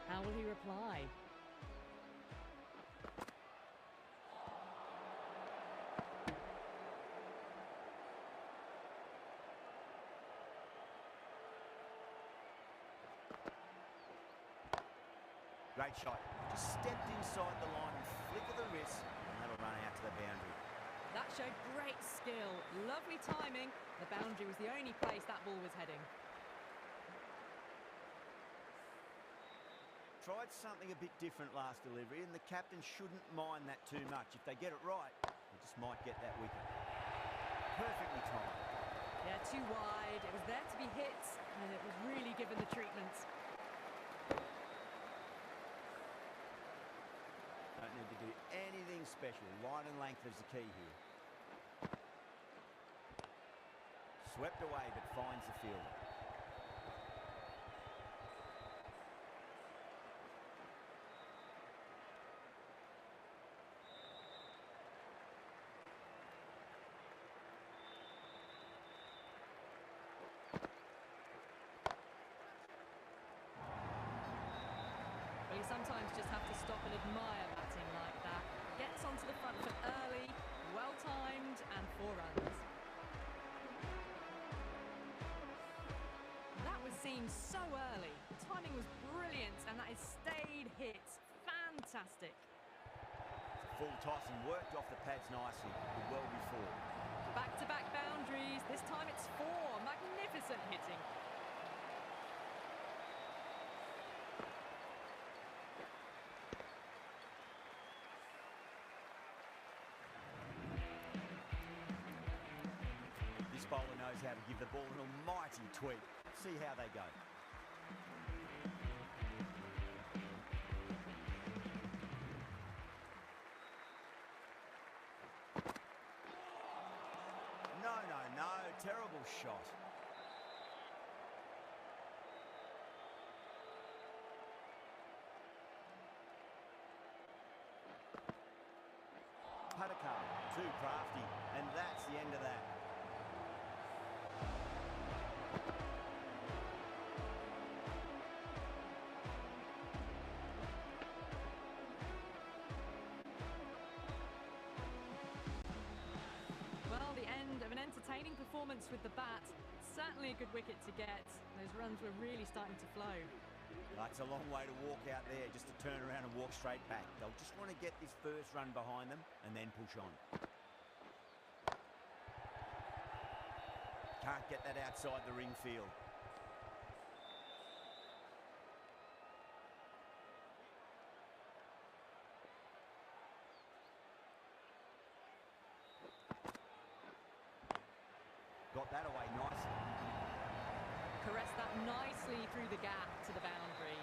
How will he reply? Great shot. Just stepped inside the line and flick of the wrist, and that'll run out to the boundary. That showed great skill. Lovely timing. The boundary was the only place that ball was heading. Tried something a bit different last delivery, and the captain shouldn't mind that too much. If they get it right, they just might get that wicket. Perfectly timed. Yeah, too wide. It was there to be hit, and it was really given the treatment. Don't need to do anything special. Line and length is the key here. Swept away, but finds the fielder. Well, you sometimes just have to stop and admire batting like that. Gets onto the front foot early, well timed, and 4 runs. That was seen so early. The timing was brilliant, and that is stayed hit. Fantastic. Full toss and worked off the pads nicely. Did well before. Back-to-back boundaries. This time it's 4. Magnificent hitting. This bowler knows how to give the ball an almighty tweak. See how they go. No. Terrible shot. Puttakar, too crafty, and that's the end of that. Well, the end of an entertaining performance with the bat. Certainly a good wicket to get. Those runs were really starting to flow. That's a long way to walk out there, just to turn around and walk straight back. They'll just want to get this first run behind them and then push on. Can't get that outside the ring field. Got that away nicely. Caressed that nicely through the gap to the boundary.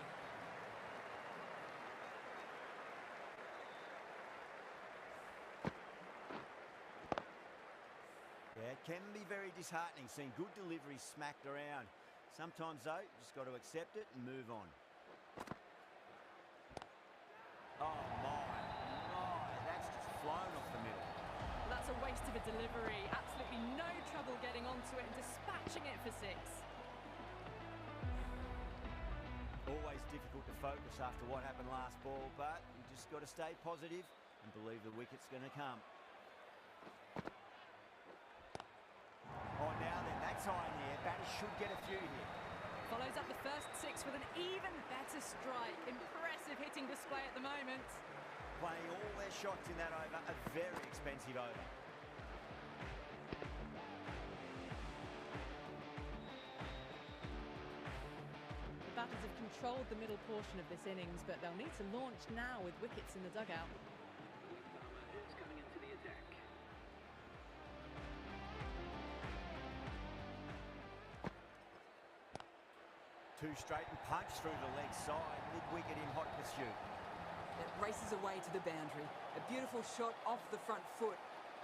Yeah, it can be very disheartening seeing good deliveries smacked around. Sometimes, though, you just got to accept it and move on. Oh, my, that's just flown off the middle. That's a waste of a delivery. Absolutely no trouble getting onto it and dispatching it for 6. Always difficult to focus after what happened last ball, but you just got to stay positive and believe the wicket's going to come. Oh, now then, that's high in the air. Batters should get a few here. Follows up the first 6 with an even better strike. Impressive hitting display at the moment. Playing all their shots in that over, a very expensive over. The batters have controlled the middle portion of this innings, but they'll need to launch now with wickets in the dugout. Two straight and punch through the leg side, mid-wicket in hot pursuit. It races away to the boundary. A beautiful shot off the front foot.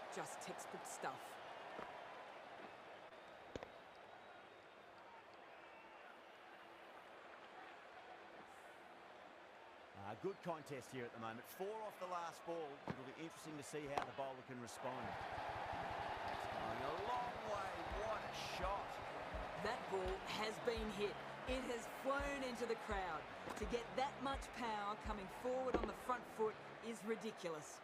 Just textbook stuff. Good contest here at the moment. 4 off the last ball. It'll be interesting to see how the bowler can respond. It's going a long way. What a shot. That ball has been hit. It has flown into the crowd. To get that much power coming forward on the front foot is ridiculous.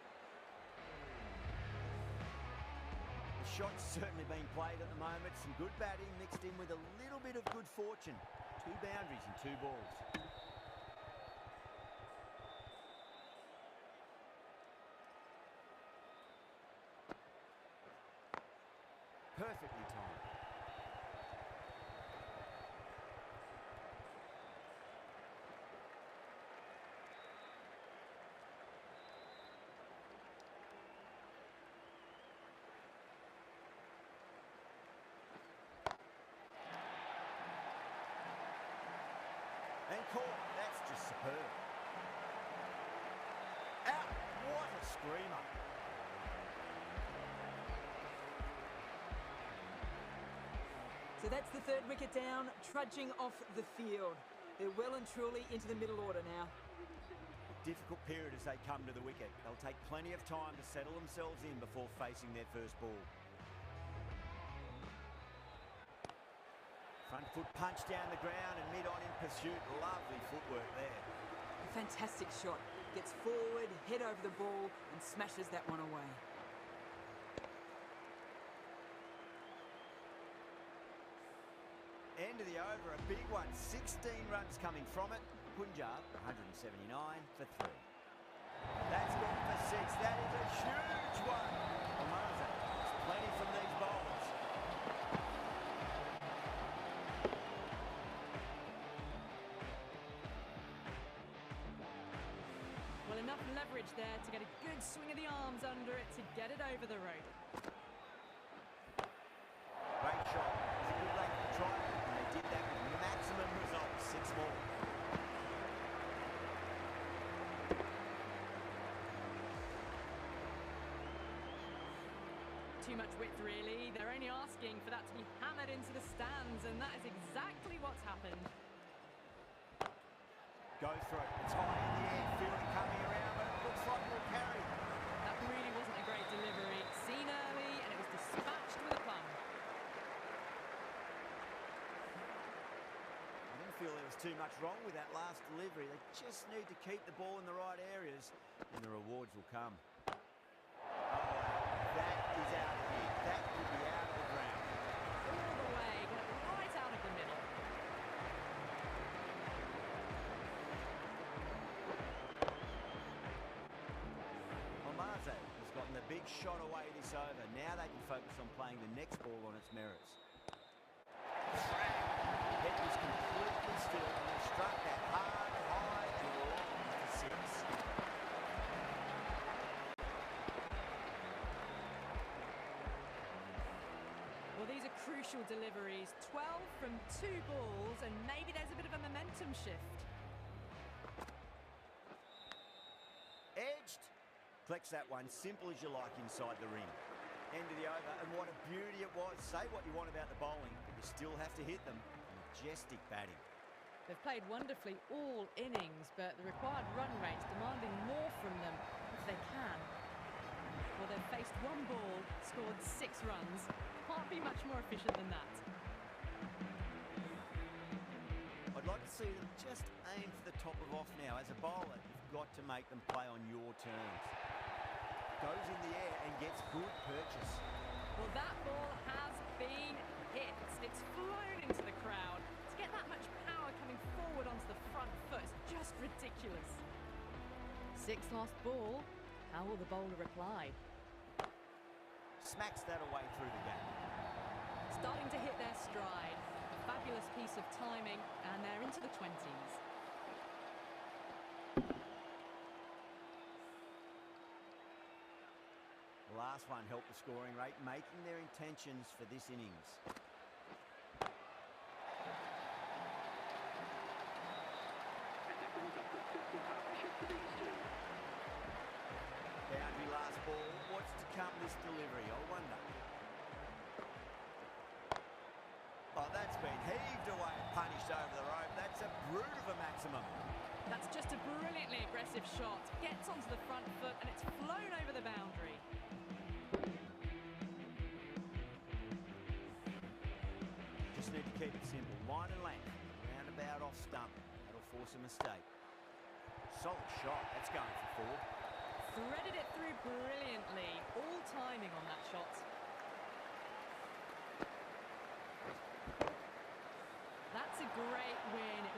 The shot's certainly being played at the moment. Some good batting mixed in with a little bit of good fortune. 2 boundaries and 2 balls. Perfectly timed. And caught. That's just superb. Out. What a screamer. So that's the 3rd wicket down, trudging off the field. They're well and truly into the middle order now. A difficult period as they come to the wicket. They'll take plenty of time to settle themselves in before facing their first ball. Front foot punch down the ground and mid-on in pursuit. Lovely footwork there. A fantastic shot. Gets forward, head over the ball and smashes that one away. End of the over, a big one. 16 runs coming from it. Punjab, 179 for 3. That's gone for 6. That is a huge one. Amaza, there's plenty from these bowlers. Well, enough leverage there to get a good swing of the arms under it to get it over the rope. Great shot. It was a good length to try, and they did that with maximum results. 6 more. Too much width, really. They're only asking for that to be hammered into the stands, and that is exactly what's happened. Go for it. It's high in the air. Fielding coming around, but it looks like we'll carry. That really wasn't a great delivery. Seen early, and it was dispatched with a plum. I didn't feel there was too much wrong with that last delivery. They just need to keep the ball in the right areas, and the rewards will come. That is out of here. That could be out of the ground. All the way, get it right out of the middle. Omaze has gotten the big shot away this over. Now they can focus on playing the next ball on its merits. Head was completely still and they struck that hard, high and long for 6. Well, these are crucial deliveries. 12 from 2 balls, and maybe there's a bit of a momentum shift. Edged. Collects that one, simple as you like inside the ring. End of the over, and what a beauty it was. Say what you want about the bowling, but you still have to hit them. Majestic batting. They've played wonderfully all innings, but the required run rate's demanding more from them if they can. Well, they've faced one ball, scored 6 runs. Can't be much more efficient than that. I'd like to see them just aim for the top of off now. As a bowler, you've got to make them play on your terms. Goes in the air and gets good purchase. Well, that ball has been hit. It's flown into the crowd. To get that much power coming forward onto the front foot is just ridiculous. 6th lost ball. How will the bowler reply? Smacks that away through the gap. Starting to hit their stride. A fabulous piece of timing, and they're into the 20s. The last one helped the scoring rate, making their intentions for this innings. Boundary last ball. What's to come this delivery, I wonder. Oh, that's been heaved away and punished over the rope. That's a brute of a maximum. That's just a brilliantly aggressive shot. Gets onto the front foot and it's flown over the boundary. Just need to keep it simple. Line and length. Roundabout off stump. That'll force a mistake. Solid shot. That's going for 4. Threaded it through brilliantly. All timing on that shot. That's a great win. It